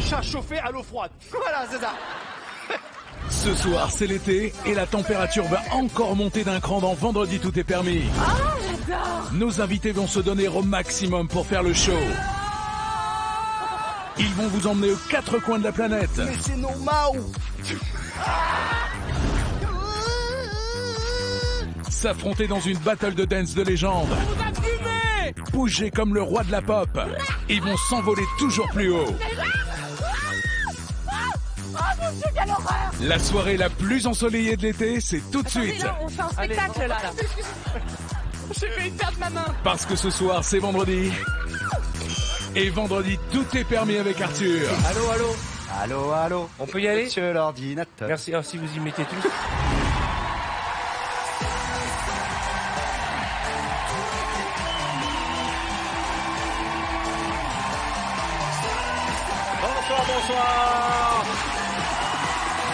chat chauffé à l'eau froide. Voilà, c'est ça. Ce soir, c'est l'été et la température va encore monter d'un cran dans Vendredi Tout est permis. Oh, j'adore. Nos invités vont se donner au maximum pour faire le show. Ils vont vous emmener aux quatre coins de la planète. Mais c'est normal. S'affronter dans une battle de dance de légende. Bouger comme le roi de la pop. Ils vont s'envoler toujours plus haut. Oh mon Dieu, quelle horreur. La soirée la plus ensoleillée de l'été, c'est tout de suite. Là, on fait un spectacle là. J'ai failli perdre ma main. Parce que ce soir, c'est vendredi. Et vendredi, tout est permis avec Arthur. Allô, allô. Allô, allô. On peut y aller? Monsieur l'ordinateur. Merci. Alors, si vous y mettez tous. Bonsoir.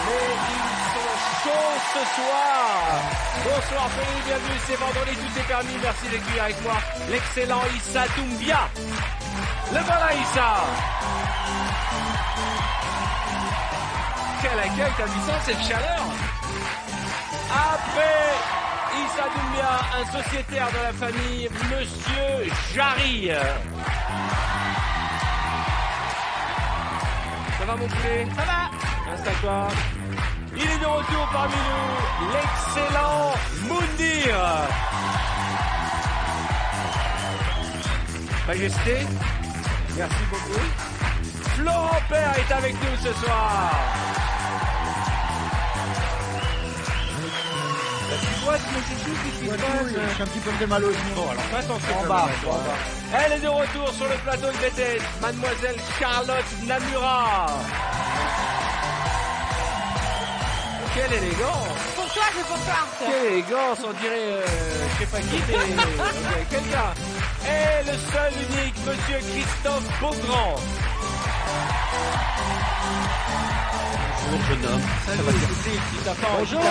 Mais ils sont chauds ce soir. Bonsoir, soyez bienvenus, c'est vendredi, tout est permis. Merci d'accueillir avec moi l'excellent Issa Doumbia. Le voilà Issa. Quel accueil, t'as vu ça, cette chaleur. Après Issa Doumbia, un sociétaire de la famille, Monsieur Jarry. Ça va mon poulet? Ça va. Installe-toi. Il est de retour parmi nous, l'excellent Moundir. Majesté, merci beaucoup. Florent Père est avec nous ce soir. Tu vois, J'ai un petit peu de mal au genou. Bon, alors fais attention. En bas. Elle est de retour sur le plateau de BTS, Mademoiselle Charlotte Namura. Quelle élégance. Pour toi, c'est pour toi. Quelle élégance, on dirait, je sais pas qui, mais quelqu'un. Et le seul unique, Monsieur Christophe Beaugrand. Bonjour, jeune homme. Ça va dire. Bonjour.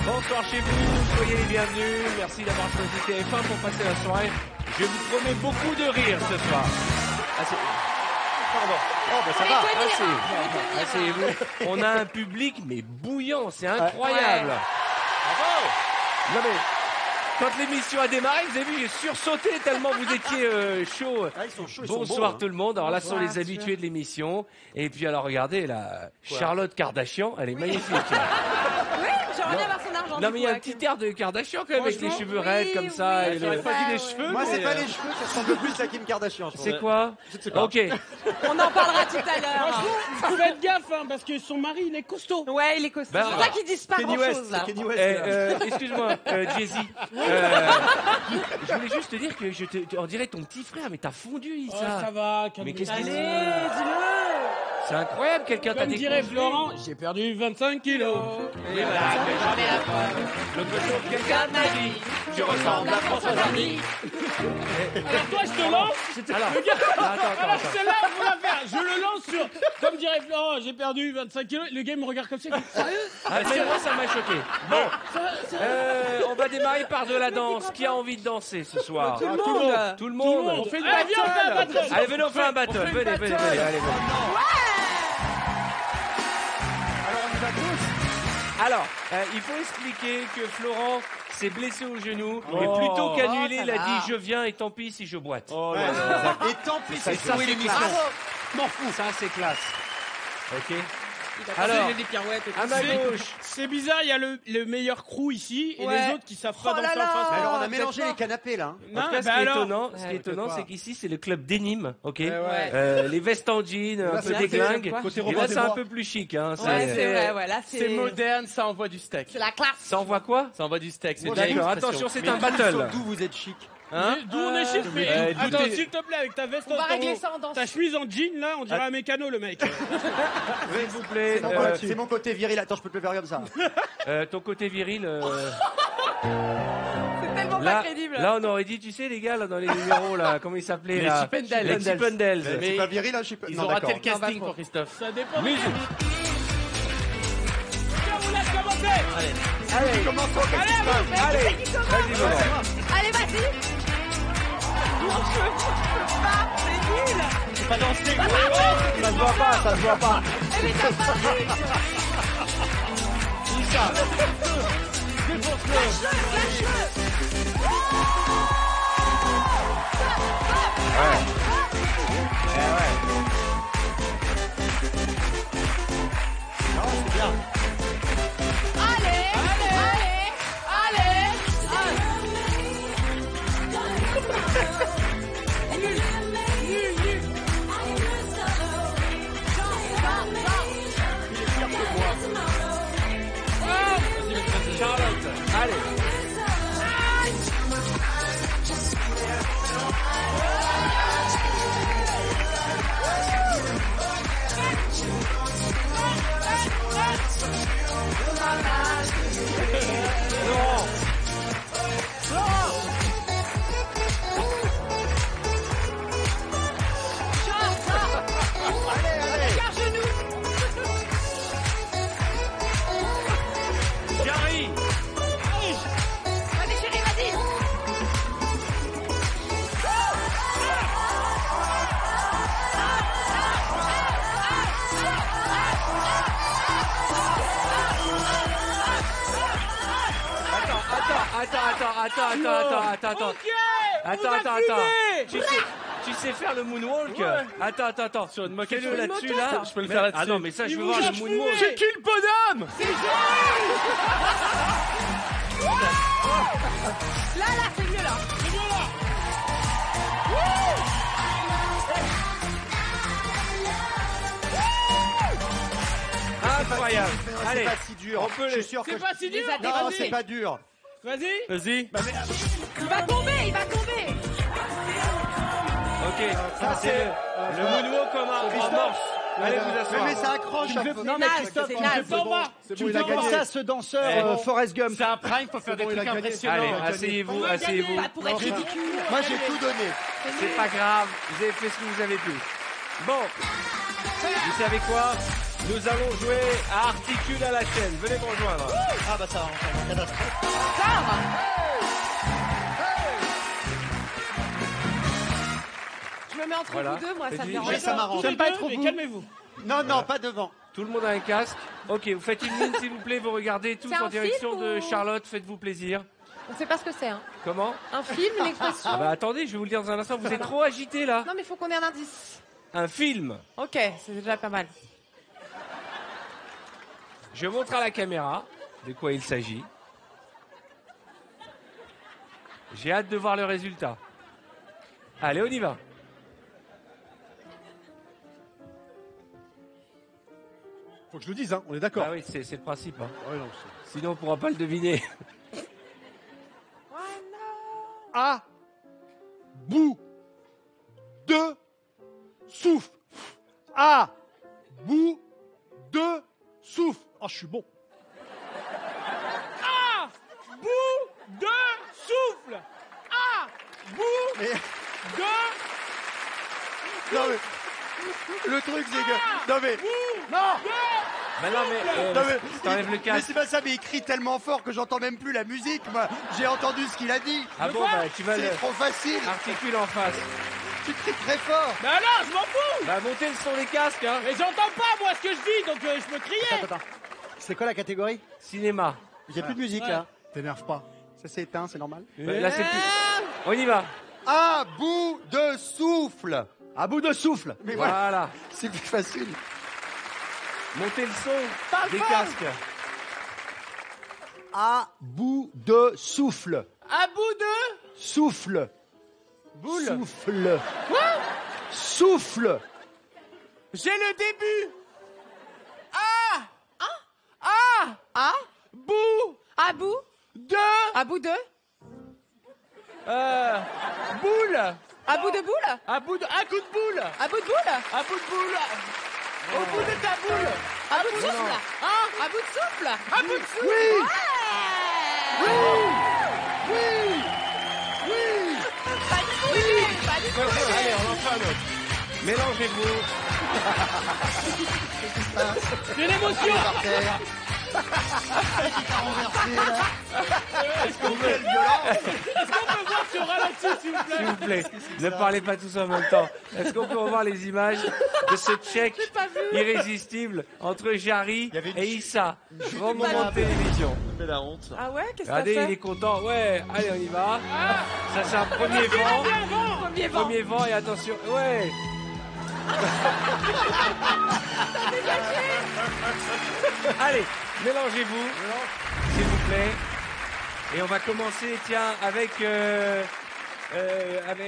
Bonsoir chez vous, soyez les bienvenus. Merci d'avoir choisi TF1 pour passer la soirée. Je vous promets beaucoup de rire ce soir. Pardon. Oh, ben ça va. Asseyez-vous. On a un public, mais bouillant. C'est incroyable. Bravo. Non, mais quand l'émission a démarré, vous avez vu, j'ai sursauté tellement vous étiez chaud. Ah, ils sont chauds, ils Bonsoir sont beaux, hein. tout le monde. Alors là, ce sont les habitués de l'émission. Et puis alors, regardez, là, Charlotte Kardashian, elle est magnifique. Oui, j'aimerais bien avoir son argent. Non mais il y a un petit air de Kardashian quand même avec les cheveux raides comme ça. Et J'aurais le... pas dit les cheveux. Moi, c'est pas les cheveux, ça ressemble plus à Kim Kardashian. je C'est trouve. quoi? Je sais pas. Ok. On en parlera tout à l'heure. Faut faire gaffe, hein, parce que son mari, il est costaud. Ouais, il est costaud. Bah, C'est pour ça qu'ils disent pas Kenny grand West, chose là. c'est Kenny West. là. Excuse-moi, Jay-Z. Je voulais juste te dire que on dirait ton petit frère, mais t'as fondu, Oh, Issa. ça va, Mais calme-toi. qu'est-ce qu'il Allez, dis-le. C'est incroyable, quelqu'un t'a Comme dirait déconseillé. Florent, j'ai perdu 25 kilos. Et voilà, l'autre jour, quelqu'un m'a dit, je ressemble à François Hardy. Alors toi, je te lance. Alors, Alors attends. celle-là, faut la faire. Je le lance sur, comme dirait Florent, j'ai perdu 25 kilos. Le gars me regarde comme ça. Il dit, sérieux? Ah, c'est moi, ça m'a choqué. Bon, on va démarrer par de la danse. Qui a envie de danser ce soir? Tout le monde. Tout le monde. On fait une battle. Viens, on fait un battle. Allez, venez, on fait un battle. Venez, allez, venez. Alors, il faut expliquer que Florent s'est blessé au genou et plutôt qu'annuler, il a dit je viens et tant pis si je boite. Et tant pis, c'est ça, sauvé c'est l'émission. classe. M'en fous. Ça, c'est classe. Ok. Alors, Alors, des pirouettes et tout. à ma gauche. C'est bizarre, il y a le meilleur crew ici et Ouais. les autres qui savent pas Oh là danser en face. Mais alors, on a peut-être mélangé pas. les canapés, là. En tout cas, ce bah qui est alors. étonnant, quoi. c'est qu'ici, c'est le club Denim, ok? ouais. Les vestes en jean, un Là, peu c'est déglingues. côté Et Robin là, des c'est un Bois. peu plus chic, hein. Ouais, c'est vrai, ouais, là C'est moderne, ça envoie du steak. C'est la classe. Ça envoie quoi? Ça envoie du steak, c'est D'accord, bien attention, c'est un battle. D'où vous êtes chic. Hein? D'où on est chic, mais d'où attends, t'es- s'il te plaît, avec ta veste On va en régler ça en danse. ta chemise en jean, là, on dirait un mécano, le mec. S'il vous plaît, C'est mon côté viril. Attends, je peux te le faire comme ça. ton côté viril. C'est tellement pas crédible. Là, on aurait dit, tu sais, les gars, là, dans les numéros, là, comment ils s'appelaient, Les là? Chippendales. Les Chippendales. Mais C'est pas viril, là, je sais pas. ils Non, ont raté d'accord. le casting pour Christophe. Ça dépend. Musique. Tiens, vous laisse commencer. Allez, Commençons, qu'est-ce qui se passe? allez. Qui commence Vas-y, Laurent. Allez, vas-y. C'est pas danser. Ça se voit pas, ça se voit pas. Elle est apparue. Issa. Défonce-le. Ouais. Eh ouais. Non, c'est bien. Allez. Charlotte, allez. Laurent. Jarry. Vas-y chérie, vas-y. Attends. Ok. Attends. Tu sais faire le moonwalk? Ouais. Attends. Sur une moquette. Fais-le là-dessus, moto, là. ça. Je peux le faire là-dessus. Ah non, mais ça, je Il veux vous voir le cherche moonwalk. fumée. J'ai kill bonhomme. Là, c'est mieux là. Incroyable. C'est Allez, pas si dur. on peut Je les- suis sûr C'est que. pas si dur. Les Non, Vas-y. c'est pas dur. Vas-y. Vas-y. Il va tomber. ok. Ça, c'est. Le moonwalk en amorce. Allez vous asseoir. Mais ça accroche. Tu me un fais- peu. Non mais Christophe, c'est tu me naze. fais pas voir. C'est Tu bon, me il a fais voir gagné. ça. Ça, ce danseur Eh. Forrest Gump. C'est un prime, faut faire des bon, il trucs a gagné. impressionnants. Allez, il a gagné. asseyez-vous. Bah, pour être ridicule. Moi, j'ai tout donné. C'est pas grave, vous avez fait ce que vous avez pu. Bon, vous savez quoi? Nous allons jouer à Articule à la chaîne. Venez me rejoindre. Ah, bah ça va, enfin, catastrophe. Je me mets entre Voilà. vous deux, moi, ça me Vas-y. dérange Oui, ça m'arrange. J'aime pas trop vous. calmez-vous. Non, pas devant. Tout le monde a un casque. Ok, vous faites une ligne s'il vous plaît, vous regardez tous C'est en un direction film de ou- Charlotte, faites-vous plaisir. On sait pas ce que c'est, hein. Comment? Un film, une expression. Ah bah attendez, je vais vous le dire dans un instant, vous êtes trop agité là. Non, mais il faut qu'on ait un indice. Un film. Ok, c'est déjà pas mal. Je montre à la caméra de quoi il s'agit. J'ai hâte de voir le résultat. Allez, on y va. Faut que je le dise, hein, on est d'accord. Ah oui, c'est le principe. Hein. Ouais, non, Sinon, on pourra pas le deviner. à bout de souffle. À bout de souffle. Oh, je suis bon. À bout de souffle. À bout Mais- de Non, mais. Le truc, c'est que. Non, mais. Non! Mais non, mais Non, mais. t'enlèves le Mais casque. c'est pas ça, mais il crie tellement fort que j'entends même plus la musique, moi. J'ai entendu ce qu'il a dit. Ah bon, bah tu vas le C'est trop facile. articule en face. Tu cries très fort. Mais alors, je m'en fous. Bah montez le son des casques, hein. Mais j'entends pas moi ce que je dis, donc je peux crier. Attends. C'est quoi la catégorie? Cinéma. Il n'y a plus de musique Ouais. là. T'énerve pas. Ça s'est éteint, c'est normal. Bah, là c'est plus. On y va. À bout de souffle. À bout de souffle. Mais voilà, Voilà. c'est plus facile. Montez le son des fort. casques. À bout de souffle. À bout de Souffle. Boule. Souffle. Souffle. j'ai le début. Bout À bout de À bout de boule. À bout de boule À bout de un coup de boule. À bout de boule À bout de boule. Au bout de ta boule. À bout de souffle Hein À bout de souffle À bout de souffle. Pas du tout, Hélène, pas du tout. Allez, on en fait un autre. Mélangez-vous. J'ai l'émotion. Par terre. Est-ce qu'on peut voir sur ralenti, s'il vous plaît? S'il vous plaît, ne parlez pas tous en même temps. Est-ce qu'on peut revoir les images de ce check irrésistible entre Jarry et Issa? Grand moment de télévision. Mais la honte. Ah ouais, qu'est-ce que t'as Regardez, il fait? est content. Ouais, allez, on y va. Ça, c'est un premier vent. Premier vent. Premier vent et attention. Ouais. Allez, mélangez-vous, s'il vous plaît. Et on va commencer, tiens, avec...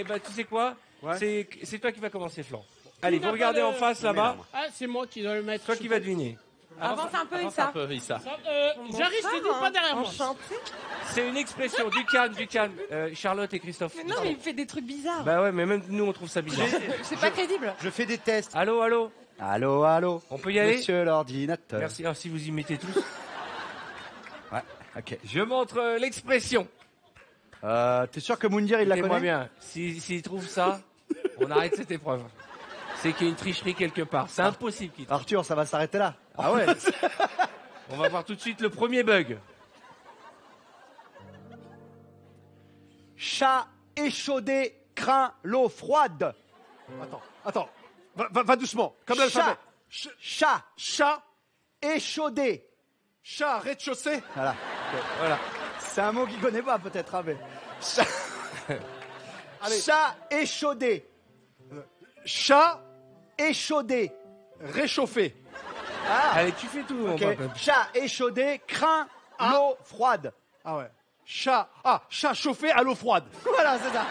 bah, tu sais quoi? C'est toi qui vas commencer, Flan. Allez, vous regardez en face, là-bas. Ah, c'est moi qui dois le mettre. Toi qui vas deviner. Avance un peu, Avance un Issa. peu, Issa. J'arrive, je te dis pas derrière moi. Enchanté. C'est une expression, du calme, du calme. Charlotte et Christophe. Mais non, mais il fait des trucs bizarres. Bah ouais, mais même nous, on trouve ça bizarre. C'est pas crédible. Je fais des tests. Allô, allô? Allô, allô. On peut y aller? Monsieur l'ordinateur. Merci. Alors, si vous y mettez tous. Ouais, ok. Je montre l'expression. T'es sûr que Moundir, il la Écoutez-moi connaît? bien. S'il trouve ça, on arrête cette épreuve. C'est qu'il y a une tricherie quelque part. C'est impossible qu'il triche. Arthur, ça va s'arrêter là. Ah ouais? On va voir tout de suite le premier bug. Chat échaudé craint l'eau froide. Attends. Va doucement, comme l'alphabet. Chat Chat, échaudé. chat, rez-de-chaussée. Voilà. Voilà. C'est un mot qu'il connaît pas peut-être, hein, mais... Chat... Allez. Chat échaudé. Chat, Échaudé. réchauffé. Allez, tu fais tout. mon Ok. pote. Chat échaudé craint l'eau froide. Ah ouais. Chat chauffé à l'eau froide. Voilà, c'est ça.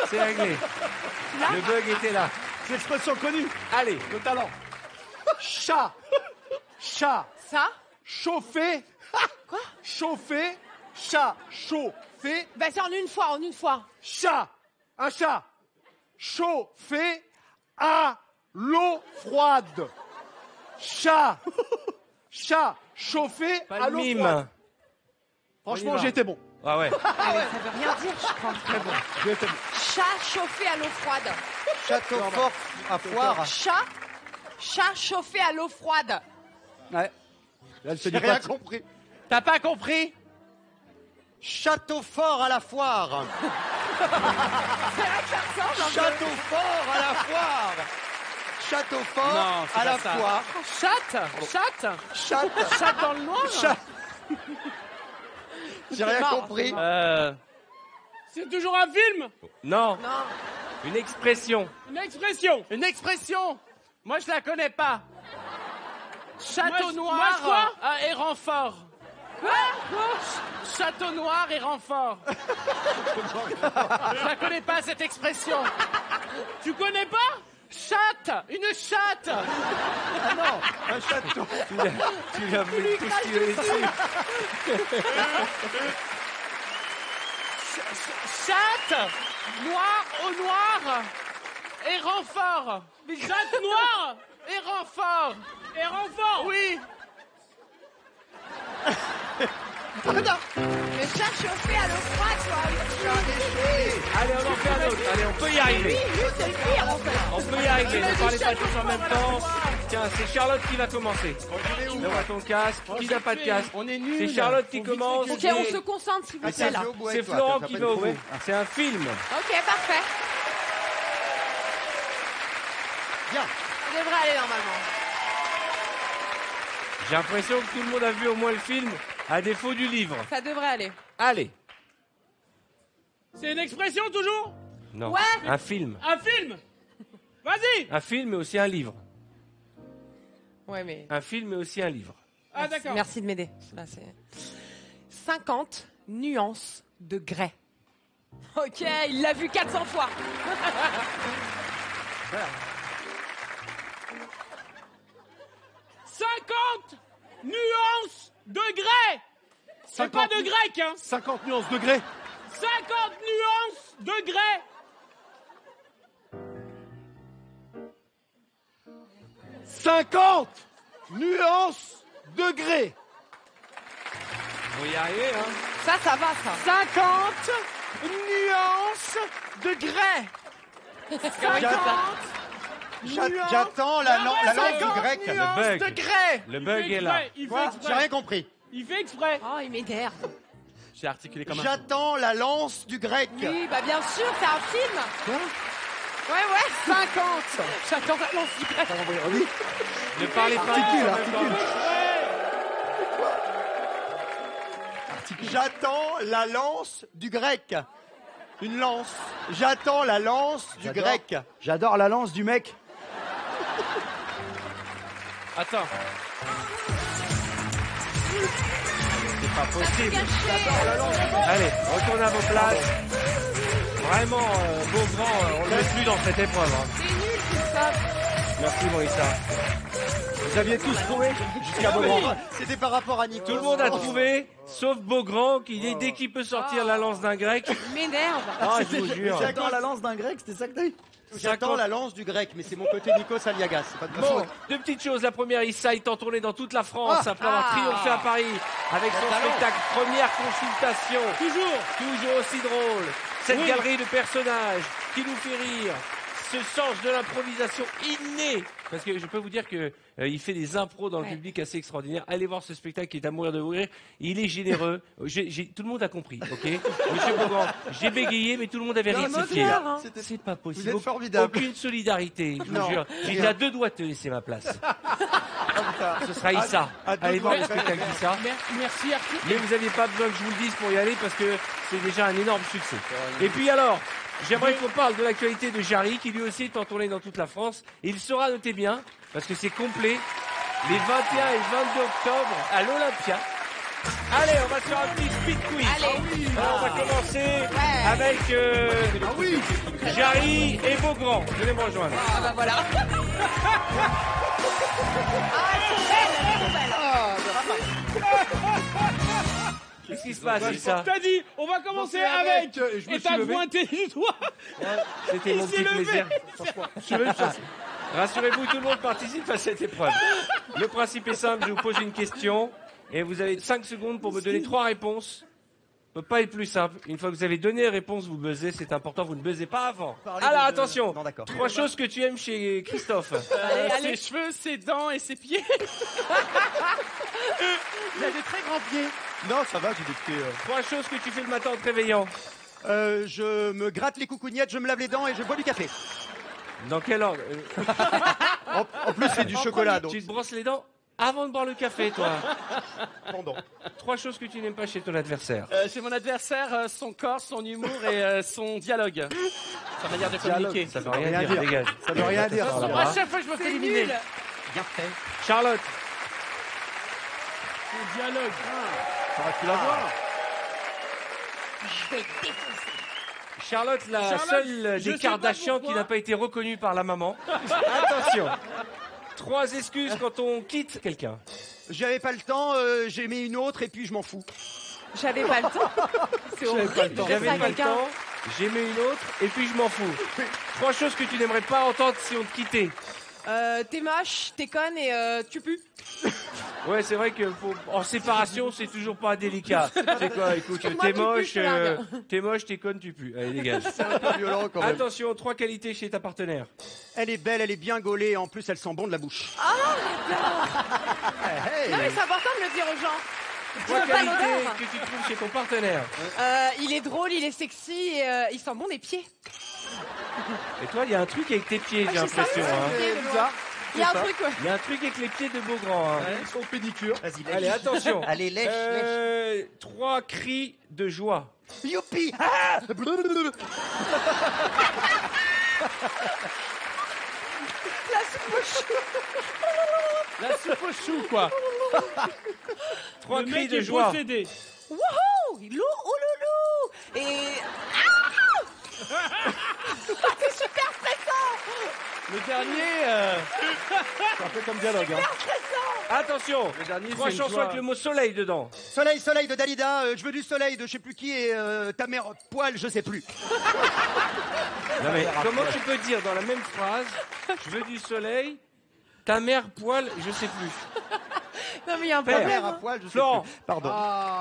C'est réglé. Le bug était là. C'est l'expression connue. Allez. Le talent. Chat, Ça? chauffé. Quoi? Chauffé, chat, chauffé, Bah c'est en une fois. chat. Un chat. Chauffé à l'eau froide. Chat. Chat chauffé Pas à le l'eau mime. froide. On y Franchement, va. j'ai été bon. Ah ouais. Ah ouais, ça veut rien dire, je crois. Très bon. J'ai été bon. Chat chauffé à l'eau froide. Château fort à foire. Chat chauffé à l'eau froide. Ouais. Elle se J'ai dit rien pas. compris. T'as pas compris? Château fort à la foire. C'est vrai que ça ressemble un peu. Château fort à la foire. Château fort Non, c'est à pas la ça. foire. Chatte. Chatte. Chatte dans le noir. J'ai rien marrant, compris. C'est toujours un film. Non. Non. Une expression. Une expression. Une expression. Moi, je la connais pas. Château Moi, noir quoi et renfort. Château noir et renfort. Je la connais pas, cette expression. Tu connais pas? Chatte. Une chatte. Ah non, un château. Tu l'as voulu postuler dessus. Chatte. Noir au noir et renfort. Chatte noire Et renfort. et renfort. Oui. Le chat chauffé à l'eau froide, quoi. Allez, on en fait un autre. Allez, on peut y arriver. Oui, c'est le pire, en fait. On peut y arriver. Ne parlez pas tous en même temps. Tiens, c'est Charlotte qui va commencer. Donne-moi ton casque. Qui n'a pas de casque? On est nuls. C'est Charlotte qui commence. Ok, on se concentre, s'il vous plaît, tiens, là. je vais au bout C'est avec toi. Florent T'as qui pas va au trouvé bout. C'est un film. Ok, parfait. Bien. Ça devrait aller, normalement. J'ai l'impression que tout le monde a vu au moins le film, à défaut du livre. Ça devrait aller. Allez. C'est une expression toujours? Non. Ouais. Un film. Un film. Vas-y. Un film, mais aussi un livre. Ouais, mais... Un film, mais aussi un livre. Ah d'accord. Merci de m'aider. Là, c'est 50 nuances de grès. Ok, il l'a vu 400 fois. « 50 nuances de grès. C'est pas de grec, hein. 50 nuances degrés. 50 nuances de grès. 50 nuances degrés. On va y arriver, hein. Ça va, ça. 50 nuances de grès. 50 J'attends la langue du grec. Le bug. De grès. Le bug est là. Il fait Quoi? exprès. J'ai rien compris. Il fait exprès. Oh, il m'énerve. J'ai articulé comme un... J'attends la lance du grec. Oui, bah bien sûr, c'est un film. Quoi? Ouais, 50. J'attends la lance du grec. Ne parlez pas. J'attends la lance du grec. Une lance. J'attends la lance du grec. J'adore la lance du mec. Attends. C'est pas possible. Allez, retournez à vos places. Vraiment, Beaugrand, on ne le met plus dans cette épreuve. Hein. C'est nul tout ça. Merci Maurice. Vous aviez tous trouvé jusqu'à Beaugrand. C'était par rapport à Nico. Tout le monde a trouvé, sauf Beaugrand, qui dès qu'il peut sortir la lance d'un grec. Il m'énerve. Ah, je vous jure. J'attends la lance d'un grec, c'était ça que t'as dit? J'attends la lance du grec, mais c'est mon côté Nikos Aliagas. C'est pas de ma Bon, faute. deux petites choses. La première, Issa est en tournée dans toute la France après avoir triomphé à Paris avec son spectacle Première Consultation. Toujours aussi drôle. Cette galerie de personnages qui nous fait rire. Ce sens de l'improvisation inné. Parce que je peux vous dire que il fait des impros dans le public assez extraordinaires. Allez voir ce spectacle qui est à mourir de rire. Il est généreux. Tout le monde a compris, ok? Monsieur Beaugrand, j'ai bégayé, mais tout le monde avait rectifié. C'est pas possible. Vous êtes formidable. Aucune solidarité, je vous Non. jure. J'étais à 2 doigts de te laisser ma place. Ce sera Issa. à deux Allez voir doigts. le spectacle d'Issa. Merci Arthur. Mais vous n'aviez pas besoin que je vous le dise pour y aller parce que c'est déjà un énorme succès. Et puis alors, j'aimerais qu'on parle de l'actualité de Jarry qui lui aussi est en tournée dans toute la France. Et il sera, notez bien, parce que c'est complet, les 21 et 22 octobre à l'Olympia. Allez, on va se faire un petit speed quiz. Allez. Alors, on va commencer avec Jarry et Beaugrand. Venez me rejoindre. Ah bah voilà. Elles sont belles. Qu'est-ce qui se passe, Issa? T'as dit, on va commencer avec. Et t'as pointé du doigt. C'était mon petit plaisir. Rassurez-vous, tout le monde participe à cette épreuve. Le principe est simple, je vous pose une question et vous avez 5 secondes pour me donner 3 réponses. Ça peut pas être plus simple. Une fois que vous avez donné les réponses, vous buzzez, c'est important, vous ne buzzez pas avant. Alors attention, Non, d'accord. 3 choses que tu aimes chez Christophe. Ses cheveux, ses dents et ses pieds. Il a des très grands pieds. Non, ça va, j'ai des pieds. 3 choses que tu fais le matin en te réveillant. Je me gratte les coucougnettes, je me lave les dents et je bois du café. Dans quel ordre? En plus, c'est du chocolat, donc. Tu te brosses les dents avant de boire le café, toi. Pendant. 3 choses que tu n'aimes pas chez ton adversaire. Chez mon adversaire, son corps, son humour et son dialogue. Sa manière de communiquer. Ça veut rien dire, dégage. Ça veut rien dire. ça. À chaque fois, je me fais éliminer. Nul. Bien fait. Charlotte. Le dialogue. T'aurais pu la voir. Je vais défoncer. Charlotte, la Charlotte, seule je des sais Kardashians pas qui pourquoi. n'a pas été reconnue par la maman. Attention. 3 excuses quand on quitte quelqu'un. J'avais pas le temps, j'ai mis une autre et puis je m'en fous. J'avais pas le temps. C'est horrible de dire J'avais ça à pas le quelqu'un. temps, j'ai mis une autre et puis je m'en fous. 3 choses que tu n'aimerais pas entendre si on te quittait. T'es moche, t'es conne et tu pues. Ouais, c'est vrai que en séparation, c'est toujours pas délicat. C'est quoi, écoute, Moi, tu pues, je te largue. t'es moche, t'es conne, tu pues. Allez, dégage. C'est un peu violent quand même. Attention, 3 qualités chez ta partenaire. Elle est belle, elle est bien gaulée, en plus elle sent bon de la bouche. Non mais c'est important de le dire aux gens. 3 veux pas qualités l'odeur. que tu trouves chez ton partenaire. Il est drôle, il est sexy et il sent bon des pieds. Et toi, il y a un truc avec tes pieds, j'ai Je sens l'impression. le Hein. pied de loin. Il y a un truc, ouais. Il y a un truc avec les pieds de Beaugrand. Hein. Son pédicure. Vas-y, lèche. Allez, attention. Allez, lèche, 3 cris de joie. lèche. Youpi ah La soupe au chou, quoi. 3 Le cris mec de est joie. possédé. Wouhou, loulou, et c'est super stressant. Le dernier, C'est un peu comme dialogue. Hein. Attention, le dernier, 3 c'est une chansons joie. avec le mot soleil dedans. Soleil, soleil de Dalida, je veux du soleil de je sais plus qui et ta mère poil, je sais plus. Non mais comment tu peux dire dans la même phrase, je veux du soleil, ta mère poil, je sais plus. Non mais il y a un Père. Ta problème. mère à poil, je sais Florent. plus. Pardon.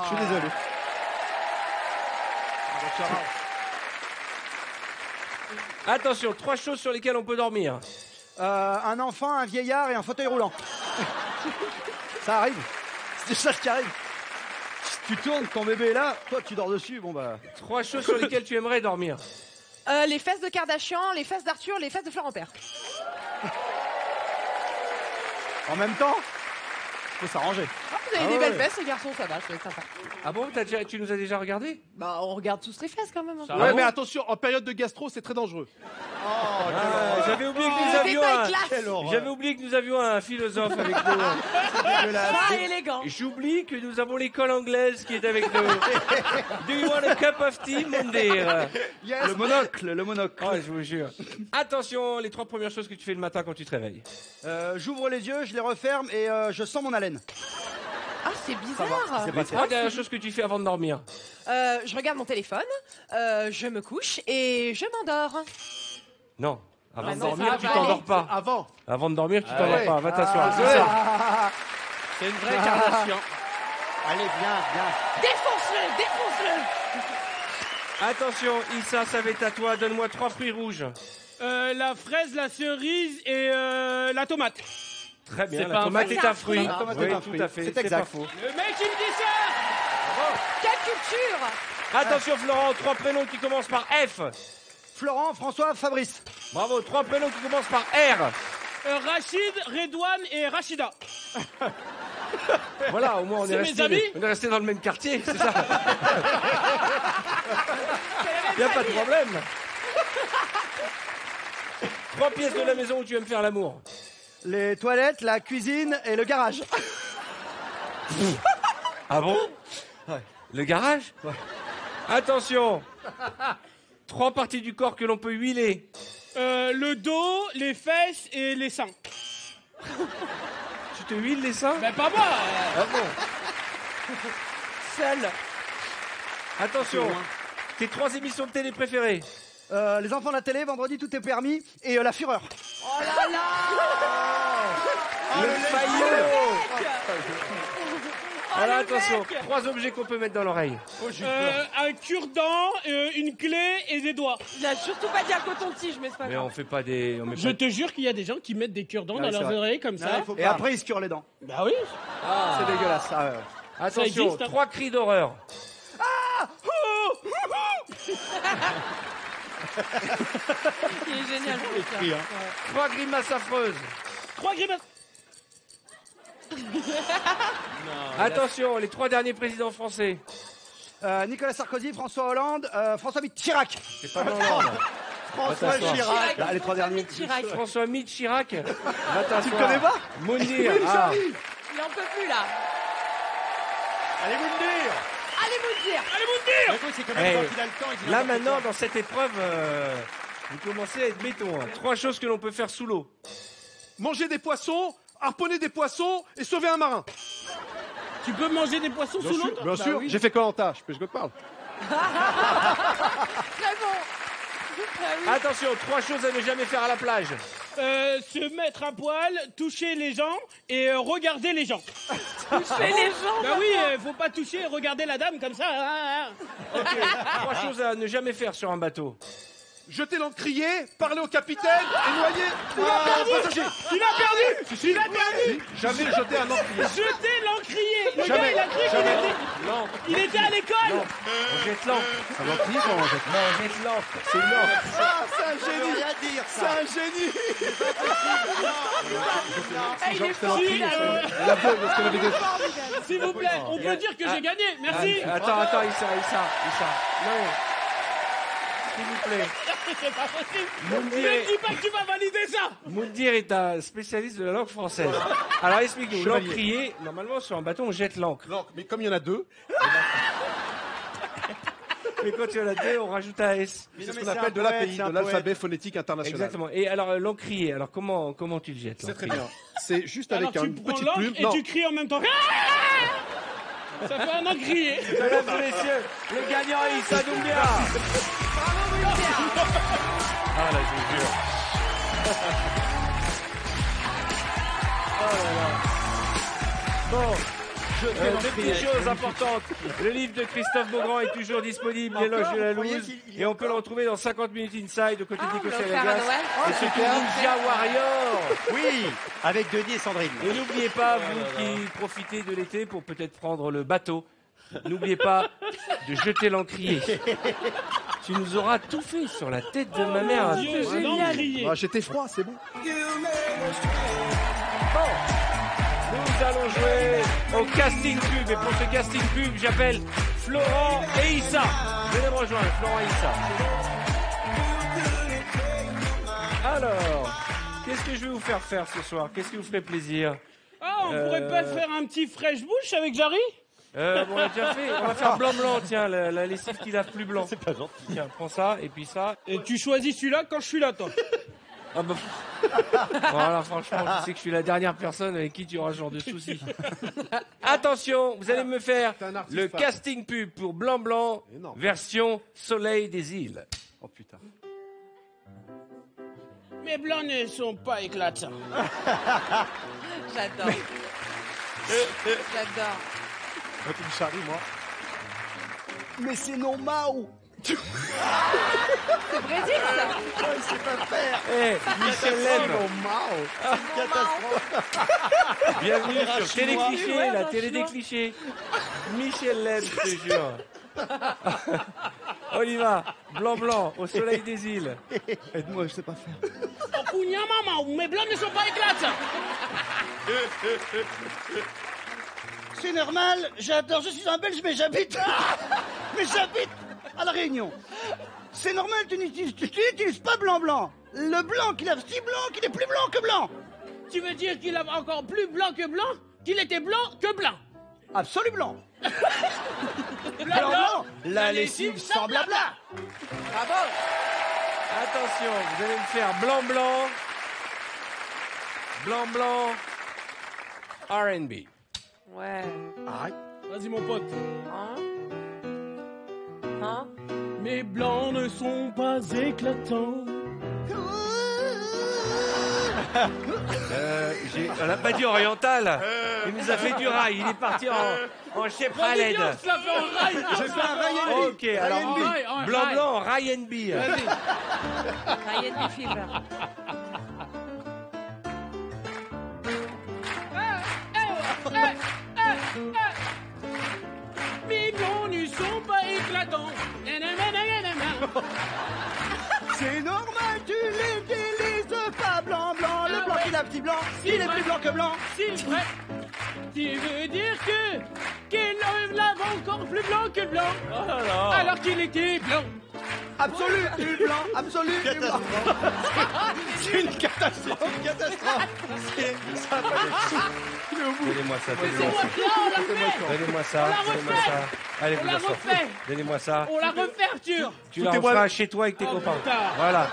Je suis désolé. Attention, 3 choses sur lesquelles on peut dormir. Un enfant, un vieillard et un fauteuil roulant. Ça arrive. C'est ça qui arrive. Tu tournes, ton bébé est là, toi tu dors dessus, bon bah... 3 choses sur lesquelles tu aimerais dormir. Les fesses de Kardashian, les fesses d'Arthur, les fesses de Florent Père. En même temps, faut s'arranger. Vous avez des belles fesses, les garçons, ça va, ça va être sympa. Ah bon, tu nous as déjà regardé? Bah, on regarde tous les fesses quand même. Hein. Ouais, mais attention, en période de gastro, c'est très dangereux. J'avais oublié que nous avions un philosophe avec nous. Pas élégant. J'oublie que nous avons l'école anglaise qui est avec nous. Do you want a cup of tea, Mondir? Yes. Le monocle. Oh, je vous jure. Attention, les 3 premières choses que tu fais le matin quand tu te réveilles. J'ouvre les yeux, je les referme et je sens mon haleine. Ah, c'est bizarre. Les 3 dernières choses que tu fais avant de dormir. Je regarde mon téléphone, je me couche et je m'endors. Non. Avant de non, dormir, tu avant. t'endors pas. Avant de dormir, tu t'endors ouais. pas. Va t'asseoir. C'est ça. C'est une vraie Kardashian. Allez, bien. Défonce-le. Attention, Issa, ça va être à toi. Donne-moi 3 fruits rouges. La fraise, la cerise et la tomate. Très bien, C'est la pas un tomate fruit. est un fruit. La tomate Oui, est un tout fruit. à fait. C'est C'est exact. pas faux. Le mec, il me dit ça. Quelle culture. Attention, Florent, 3 prénoms qui commencent par F. Florent, François, Fabrice. Bravo, 3 prénoms qui commencent par R. Rachid, Redouane et Rachida. Voilà, au moins on C'est est mes resté. amis On est resté dans le même quartier, c'est ça. Il n'y a pas de problème. 3 pièces de la maison où tu aimes faire l'amour. Les toilettes, la cuisine et le garage. Ah bon? Ouais. Le garage? Ouais. Attention. 3 parties du corps que l'on peut huiler. Le dos, les fesses et les seins. Tu te huiles les seins? Ben pas moi. Ah bon? Seul. Attention. Tes 3 émissions de télé préférées. Les enfants de la télé, vendredi tout est permis et la fureur. Oh là là. Le faillot. Alors le attention, mec. 3 objets qu'on peut mettre dans l'oreille. Un cure-dent, une clé et des doigts. Il a surtout pas dit un coton-tige, mais c'est pas Mais grave. on fait pas des. On met Je pas... te jure qu'il y a des gens qui mettent des cure-dents Ouais, dans c'est leurs vrai. oreilles comme ça. Et après, ils se curent les dents. Bah oui. C'est dégueulasse, ça. Ouais. Attention, existe, hein. 3 cris d'horreur. Il est génial. ce truc-là. 3 grimaces affreuses. 3 grimaces. Attention, les 3 derniers présidents français. Nicolas Sarkozy, François Hollande, François Chirac. C'est pas dans l'ordre. François Chirac. Là, les 3 derniers. Chirac. François Chirac. Va t'asseoir. Tu le connais pas? Mounir. Ah. Il en peut plus là. Allez, vous le dire. Allez vous le dire. C'est comme Eh, quand il a le temps et qu'il a Là n'importe maintenant, quoi. dans cette épreuve, vous commencez à être béton. 3 choses que l'on peut faire sous l'eau. Manger des poissons, harponner des poissons et sauver un marin. Tu peux manger des poissons sous l'eau? Bien sûr, j'ai fait Koh-Lanta, je te parle. Très bon. Ah oui. Attention, 3 choses à ne jamais faire à la plage. Se mettre à poil, toucher les gens et regarder les gens. Toucher les gens. Bah oui, faut pas toucher, regarder la dame comme ça. Ok. 3 choses à ne jamais faire sur un bateau. Jeter l'encrier, parler au capitaine et noyer. Il a perdu. Il a perdu. Jamais jeté un encrier. Jeter l'encrier. Le Jamais. gars, il a cru Jamais. qu'il était à l'école. On jette l'encre. Un encrier, comment on jette? Non, on jette l'encre. C'est une encre. C'est un génie. rien dire, C'est un génie. Ah, il est fort. La blague, parce qu'elle avait des... S'il vous plaît, on peut dire que j'ai gagné. Merci. Attends, Issa. Non. S'il vous plaît. C'est pas possible. Moundir Ne dis pas que tu vas valider ça. Moundir est un spécialiste de la langue française. Alors explique-nous. Chevalier. L'encrier, normalement sur un bateau on jette l'encre. Mais comme il y en a 2, Mais quand il y en a 2, on rajoute un S. c'est ce qu'on appelle de l'API, de l'alphabet phonétique international. Exactement. Et alors l'encrier, alors comment tu le jettes? C'est très l'encrier bien. C'est juste Alors avec tu une prends petite l'encre plume. et tu cries en même temps. Ça fait un encrier. Mesdames et messieurs, le gagnant est Issa Doumbia. Ah là, je vous jure. Oh là là. Bon, Deux petites choses importantes. Le livre de Christophe Beaugrand est toujours disponible, L'éloge de la loose. Et on peut le retrouver dans 50 minutes inside, aux côtés de Nico Saliagas. Et surtout Ninja Warrior. Oui, avec Denis et Sandrine. Et n'oubliez pas, vous qui profitez de l'été pour peut-être prendre le bateau, n'oubliez pas de jeter l'encrier. Tu nous auras tout fait sur la tête de ma mère. Dieu, Génial. J'étais froid, c'est bon. Nous allons jouer au casting pub. Et pour ce casting pub, j'appelle Florent et Issa. Venez me rejoindre, Florent et Issa. Alors, qu'est-ce que je vais vous faire faire ce soir? Qu'est-ce qui vous ferait plaisir? Ah, on pourrait pas faire un petit fresh bouche avec Jarry? On l'a déjà fait. On va faire blanc-blanc, tiens, la lessive qui lave plus blanc. C'est pas gentil. Tiens, prends ça, et puis ça. Et tu choisis celui-là quand je suis là, toi. Ah bah... Voilà, franchement, je sais que je suis la dernière personne avec qui tu auras ce genre de soucis. Attention, vous allez me faire le casting pub pour Blanc-Blanc, version Soleil des îles. Oh putain. Mes blancs ne sont pas éclatants. J'adore. J'adore. Tu me charries, moi. Mais c'est normal. C'est Brésil, ça. Il sait pas faire. Michel Leb, Catastrophe. bienvenue sur Télé Cliché, la télé des clichés. Michel Leb, je te jure. On y va, Blanc-Blanc, au soleil des îles. Aide-moi, je sais pas faire. Oh, Kounia, maman, mes blancs ne sont pas éclatants. C'est normal, j'adore, je suis un Belge, mais j'habite à La Réunion. C'est normal, tu n'utilises pas blanc-blanc. Le blanc qu'il a si blanc qu'il est plus blanc que blanc. Tu veux dire qu'il a encore plus blanc que blanc? Qu'il était blanc que blanc? Absolument. Blanc, la lessive sans blabla. Bravo. Attention, vous allez me faire Blanc-Blanc, Blanc-Blanc, R&B. Ouais. Vas-y, mon pote. Hein? Mes blancs ne sont pas éclatants. On n'a pas dit oriental. Il nous a fait du rail. Il est parti en Chephaled. J'ai fait un Ryan B. Ok, alors Blanc-Blanc, Ryan B. Ryan B. Fever. Mes blancs ne sont pas éclatants. C'est normal, tu l'utilises pas blanc-blanc. Le blanc qu'il a petit blanc, il est plus blanc que blanc. C'est vrai. Tu veux dire qu'il lave encore plus blanc que blanc? Oh là là. Alors qu'il était blanc. Absolu, blanc, absolu. C'est une catastrophe. Une catastrophe. Ça va pas Donnez-moi ça, Donnez-moi ça. donnez-moi ça. Allez, On vous la asseoir. refait. Donnez-moi ça. On la refait, Arthur. Tu la referas chez toi avec tes copains. putain. Voilà.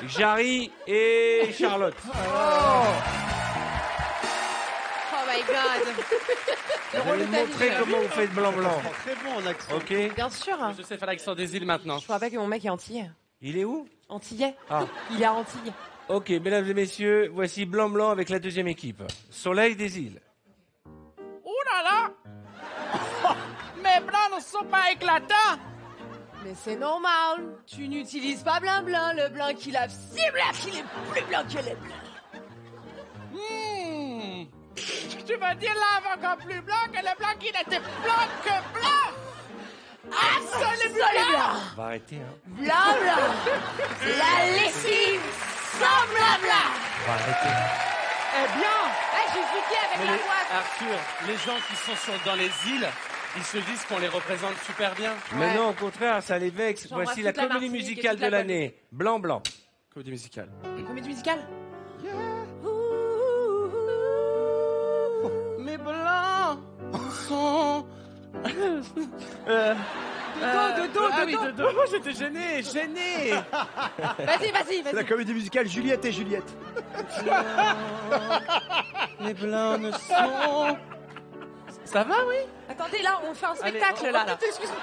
Jarry et Charlotte. Oh my god. Je vais vous montrer comment vous faites blanc-blanc. très bon en accent. Ok? Bien sûr. Je sais faire l'accent des îles maintenant. Je me rappelle que mon mec est antillais. Il est où? Antillais. Ah. Il est à Antilles. Ok, mesdames et messieurs, voici Blanc-Blanc avec la deuxième équipe. Soleil des îles. Oh là là. Mes blancs ne sont pas éclatants. Mais c'est normal. Tu n'utilises pas blanc-blanc. Le blanc qu'il a si blanc qu'il est plus blanc que les blancs. Tu vas dire lave encore plus blanc que le blanc qui n'était blanc que blanc. Absolument blanc. On va arrêter, hein. Blanc-blanc. La lessive sans blabla. On va arrêter. Eh bien. J'ai piqué avec la boîte. Arthur, les gens qui sont dans les îles, ils se disent qu'on les représente super bien. Mais non, au contraire, ça les vexe. J'embrasse Voici la toute la comédie Martinique et musicale toute la de l'année. Blanc-Blanc. Comédie musicale. Comédie musicale. Mes blancs sont... De dos. J'étais gêné. Vas-y. La comédie musicale Juliette et Juliette. Les blancs ne sont... Ça va, oui? Attendez, là, on fait un spectacle, là. Excuse-moi.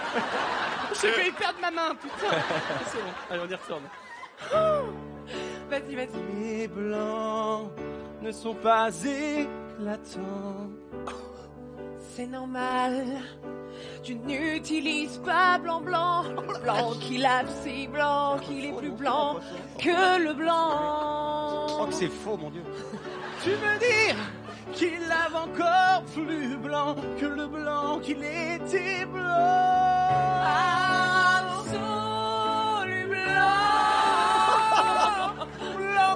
J'ai failli perdre ma main, putain. C'est bon. Allez, on y retourne. Vas-y. Les blancs ne sont pas éclatants. c'est normal. Tu n'utilises pas blanc, blanc qu'il a si blanc, qu'il est plus blanc que le blanc. Je crois que c'est faux, mon Dieu. Tu veux dire qu'il lave encore plus blanc que le blanc qu'il était blanc. Absolu blanc.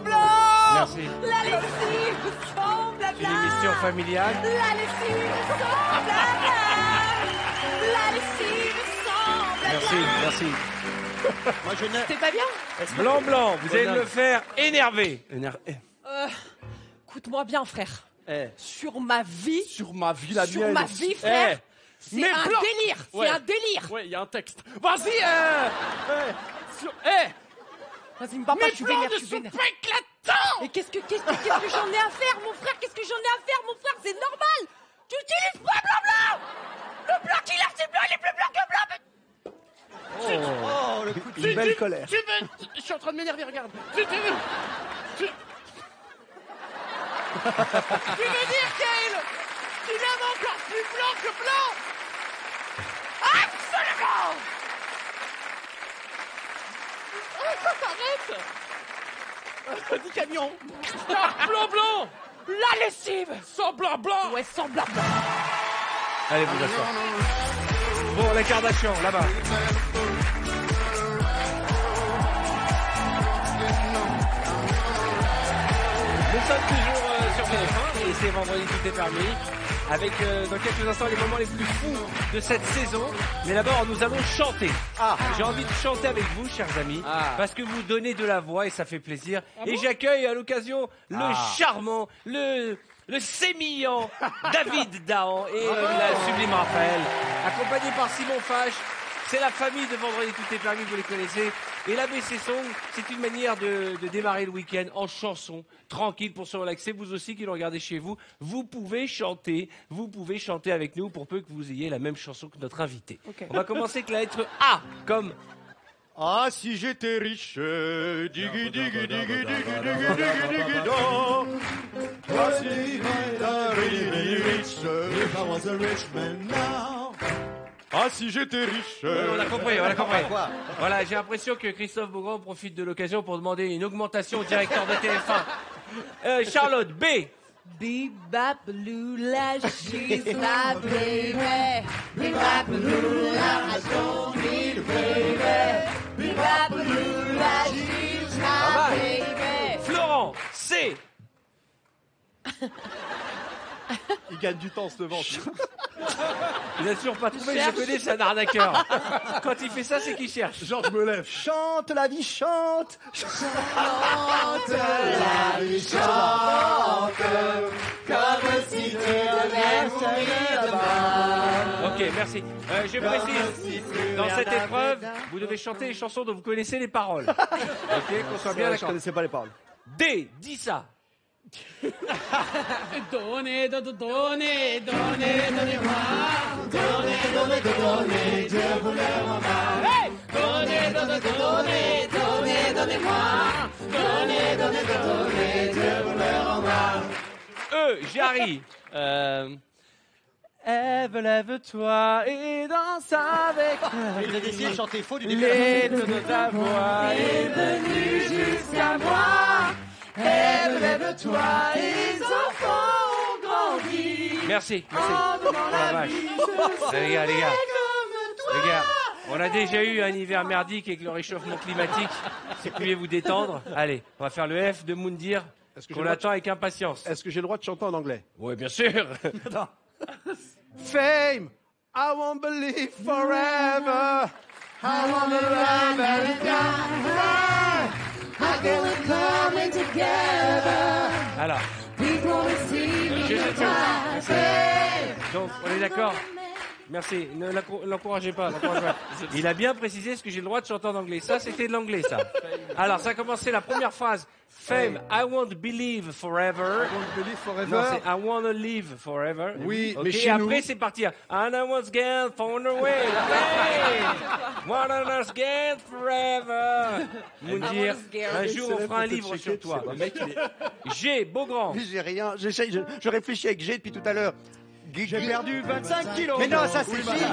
Blanc. Merci. La lessive sans blabla. Une émission familiale. La lessive sans blabla. La lessive sans blabla. Merci. Moi, je n'ai... C'est pas bien? Blanc, vous allez me le faire énervé. Écoute-moi bien, frère. Eh. Sur ma vie, Sur ma vie, la sur mienne. ma vie, frère. C'est mais un blanc. délire. Ouais. C'est un délire. Ouais, il y a un texte. Vas-y, Vas-y, me parle pas, mes je suis plans vénère, ne je suis sont vénère. pas éclatants. Et qu'est-ce que j'en ai à faire, mon frère? Qu'est-ce que j'en ai à faire, mon frère? C'est normal. Tu utilises pas blanc. Le blanc qu'il a, c'est blanc, il est plus blanc que blanc. Oh, le coup de... Une belle colère. Je suis en train de m'énerver, regarde. Tu veux dire, Kyle, qu'il aime encore plus blanc que blanc? Absolument. Arrête. Dis camion. Blanc. La lessive. Sans blanc. Ouais, sans blanc. Allez, vous asseoir. Bon, la Kardashian, là-bas. Nous sommes toujours sur TF1 et c'est vendredi, tout est permis. Avec dans quelques instants les moments les plus fous de cette saison. Mais d'abord, nous allons chanter. J'ai envie de chanter avec vous, chers amis, parce que vous donnez de la voix et ça fait plaisir. Et j'accueille à l'occasion le charmant, le sémillant David Dahan et la sublime Raphaël, accompagné par Simon Fache. C'est la famille de Vendredi Tout est permis, vous les connaissez. Et l'ABC Song, c'est une manière de démarrer le week-end en chanson, tranquille pour se relaxer. Vous aussi qui le regardez chez vous, vous pouvez chanter avec nous pour peu que vous ayez la même chanson que notre invité. Okay. On va commencer avec la lettre A, comme... Ah, si j'étais riche, diggy diggy diggy diggy diggy diggy diggy do. Ah, si j'étais rich, if I was a rich man now. Ah, si j'étais riche. On a compris. Voilà, j'ai l'impression que Christophe Beaugrand profite de l'occasion pour demander une augmentation au directeur de TF1. Charlotte, B. Bibabaloula, she's my baby. Bibabaloula, I don't need a baby. Bibabaloula, she's my baby. Florent, C. Il gagne du temps, ce vent. Il n'a toujours pas trouvé, je connais, c'est un arnaqueur. Quand il fait ça, c'est qu'il cherche. Genre, je me lève. Chante, la vie chante. Chante, la vie chante, comme si tu devais mourir demain. Ok, merci. Je précise, dans cette épreuve, vous devez chanter les chansons dont vous connaissez les paroles. Ok, qu'on soit bien Je d'accord. connaissais pas les paroles. D, dis ça. Donnez, donnez-moi. Donnez, je voulais mon âme. Hey! Donnez, donnez-moi. Donnez, je voulais mon âme. Jarry. Ève, lève-toi et danse avec moi. Il a décidé de chanter faux du début. Les de ta voix est venue jusqu'à moi. Ève, lève-toi et les enfants ont grandi. Merci. Oh la vache. Les gars, on a déjà eu un hiver merdique avec le réchauffement climatique. Si vous pouviez vous détendre. Allez, on va faire le F de Moundir. Qu'on attend avec impatience. Est-ce que j'ai le droit de chanter en anglais? Oui, bien sûr. Attends. Fame, I won't believe forever. I wanna run and die. How can we come together? Alors, We gonna see donc, on est d'accord? Merci, ne l'encouragez pas. Il a bien précisé est-ce que j'ai le droit de chanter en anglais. Ça, c'était de l'anglais, ça. Alors, ça a commencé la première phrase. Fame, I won't believe forever. I won't believe forever. Non, c'est I wanna live forever. Oui, okay, mais chez et nous... après, c'est parti. And I was again found away. Wanna again forever. Moundir, un jour, on fera un livre sur toi. J'ai, Beaugrand. J'ai rien, j'essaye, je réfléchis avec G depuis tout à l'heure. J'ai perdu 25 kilos. Mais non, ça c'est Gilles.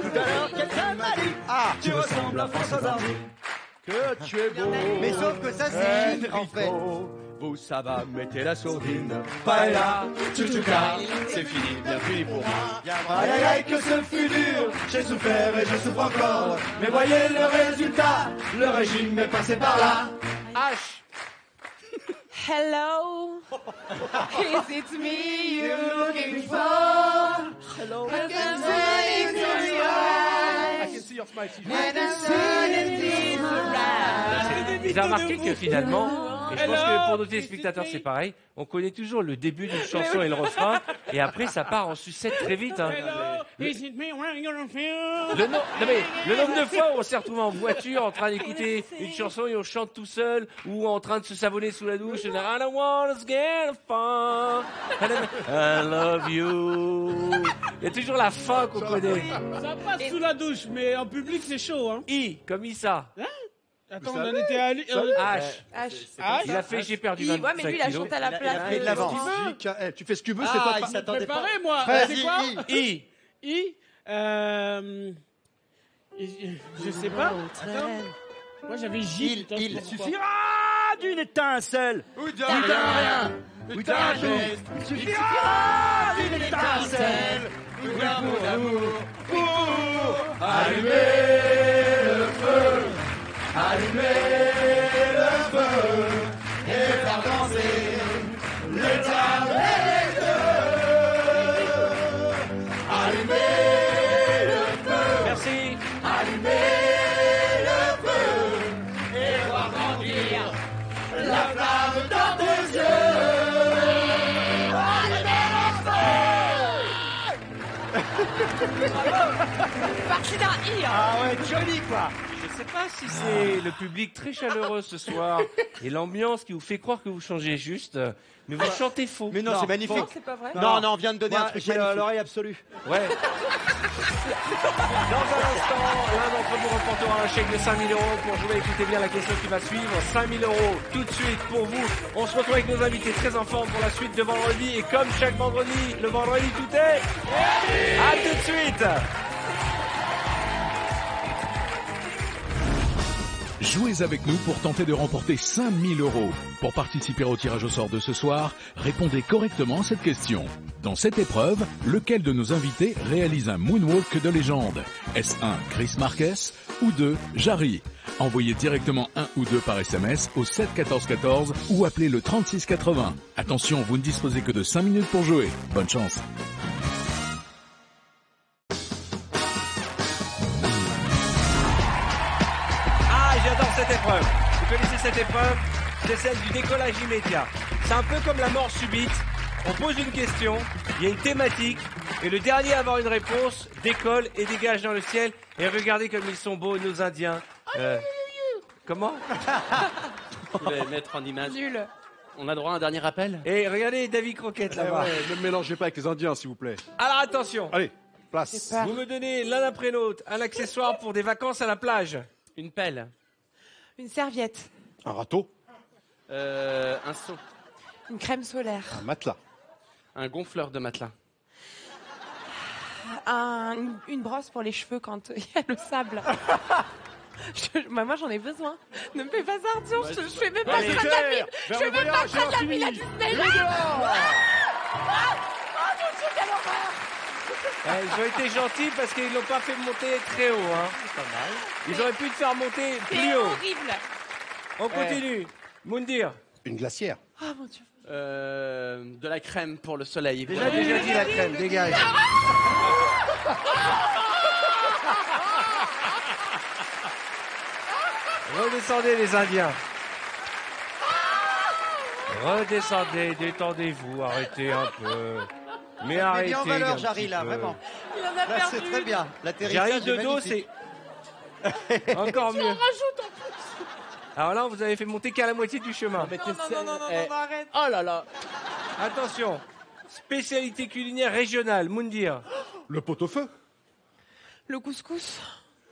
Tout à l'heure, quelqu'un m'a dit tu ressembles à François Hardy. Que tu es beau. Mais sauf que ça c'est Gilles en fait. Vous, ça va, mettez la sourdine. Paella, tchouchouka, c'est fini, bien fini pour moi. Aïe aïe aïe, que ce fut dur, j'ai souffert et je souffre encore. Mais voyez le résultat, le régime est passé par là. H. Hello, is it me you're looking for? Hello, I can see into your eyes, and the sun is around. Vous avez remarqué que finalement, et je pense que pour nos téléspectateurs c'est pareil, on connaît toujours le début d'une chanson et le refrain, et après ça part en sucette très vite. Hein. Le nombre de fois où on s'est retrouvé en voiture en train d'écouter une chanson et on chante tout seul, ou en train de se savonner sous la douche, I don't want to get fun, I love you. Il y a toujours la fin qu'on connaît. Ça passe sous la douche, mais en public c'est chaud. Hein. I, comme Issa. Attends, on en était à H. Il a fait j'ai perdu 25 Ouais, mais lui il a kilos. chanté à la place. Il a de l'avance. Tu fais ce que tu veux, c'est pas... Il s'attendait préparé, moi. C'est quoi I. Je sais pas. Attends. Moi j'avais J. Il suffira d'une étincelle. Ou d'un rien. Ou d'un geste. Il suffira d'une étincelle. Ou d'un mot d'amour. Pour allumer le feu, allumer le feu et faire danser les tables et les deux. Allumer le feu, Merci. allumer le feu et voir grandir la flamme dans tes yeux. Allumer le feu. Parti d'un I. Ah ouais, Johnny quoi. Je sais pas si c'est le public très chaleureux ce soir et l'ambiance qui vous fait croire que vous changez juste, mais vous chantez faux. Mais non, c'est magnifique. Non, c'est pas vrai. Non, on vient de donner un truc J'ai magnifique. l'oreille absolue. Ouais. Dans un instant, l'un d'entre vous remportera un chèque de 5 000 € pour jouer. Écoutez bien la question qui va suivre. 5 000 € tout de suite pour vous. On se retrouve avec nos invités très en forme pour la suite de vendredi. Et comme chaque vendredi, le vendredi tout est... À tout de suite. Jouez avec nous pour tenter de remporter 5 000 €. Pour participer au tirage au sort de ce soir, répondez correctement à cette question. Dans cette épreuve, lequel de nos invités réalise un moonwalk de légende? Est-ce 1, Chris Marquez ou 2, Jarry? Envoyez directement 1 ou 2 par SMS au 7 14 14 ou appelez le 36 80. Attention, vous ne disposez que de 5 minutes pour jouer. Bonne chance. J'adore cette épreuve. Vous connaissez cette épreuve? C'est celle du décollage immédiat. C'est un peu comme la mort subite. On pose une question, il y a une thématique, et le dernier à avoir une réponse décolle et dégage dans le ciel. Et regardez comme ils sont beaux, nos Indiens. Comment? Je voulais mettre en image. Nul. On a droit à un dernier appel? Et regardez David Croquette là-bas. Ne me mélangez pas avec les Indiens, s'il vous plaît. Alors attention, Allez, place. vous me donnez l'un après l'autre un accessoire pour des vacances à la plage. Une pelle. Une serviette. Un râteau, Un seau. Une crème solaire. un matelas, Un gonfleur de matelas. Une brosse pour les cheveux quand il y a le sable. Moi j'en ai besoin. Ne me fais pas ça, Arthur. Je fais même pas ça à la Je fais même pas ça à la ville à Disneyland. Oh mon Dieu, quelle horreur. Ils ont été gentils parce qu'ils l'ont pas fait monter très haut. Hein. Pas mal. Ils auraient pu le faire monter C'est plus haut. horrible. On continue. Moundir. une glacière. Oh mon Dieu. De la crème pour le soleil. Déjà dit la crème, dégage. Redescendez les Indiens. Redescendez, détendez-vous, arrêtez un peu. Mais arrêtez. bien en valeur, un Jarry, petit là, peu. vraiment. Il en a Là, perdu. c'est très bien. L'atterrissage Jarry de est dos, magnifique. c'est encore mieux. Rajoute en plus. Alors là, vous avez fait monter qu'à la moitié du chemin. Non, arrête. Oh là là. Attention, spécialité culinaire régionale, Moundir. Le pot-au-feu. Le couscous.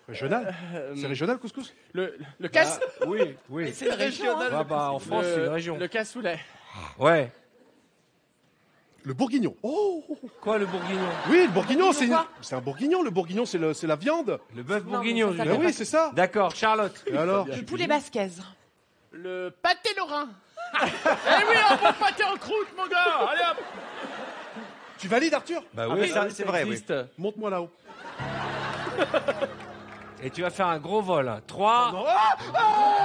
Régional. C'est régional, couscous. Le casse. Oui, oui. C'est régional. En France, c'est une région. Le cassoulet. Ouais. Le bourguignon. Oh. Quoi, le bourguignon? Oui, le bourguignon, Bourguignon c'est un bourguignon. Le bourguignon, c'est la viande. Le bœuf Non, bourguignon. mais ça je Ben dirais. oui, c'est ça. D'accord, Charlotte. Et alors? Le poulet basquez. Le pâté lorrain. Eh oui, un bon pâté en croûte, mon gars. Allez hop. Tu valides, Arthur? Bah Ah oui, oui, ça, oui, c'est ça vrai, oui. existe. Monte-moi là-haut. Et tu vas faire un gros vol. 3, Non.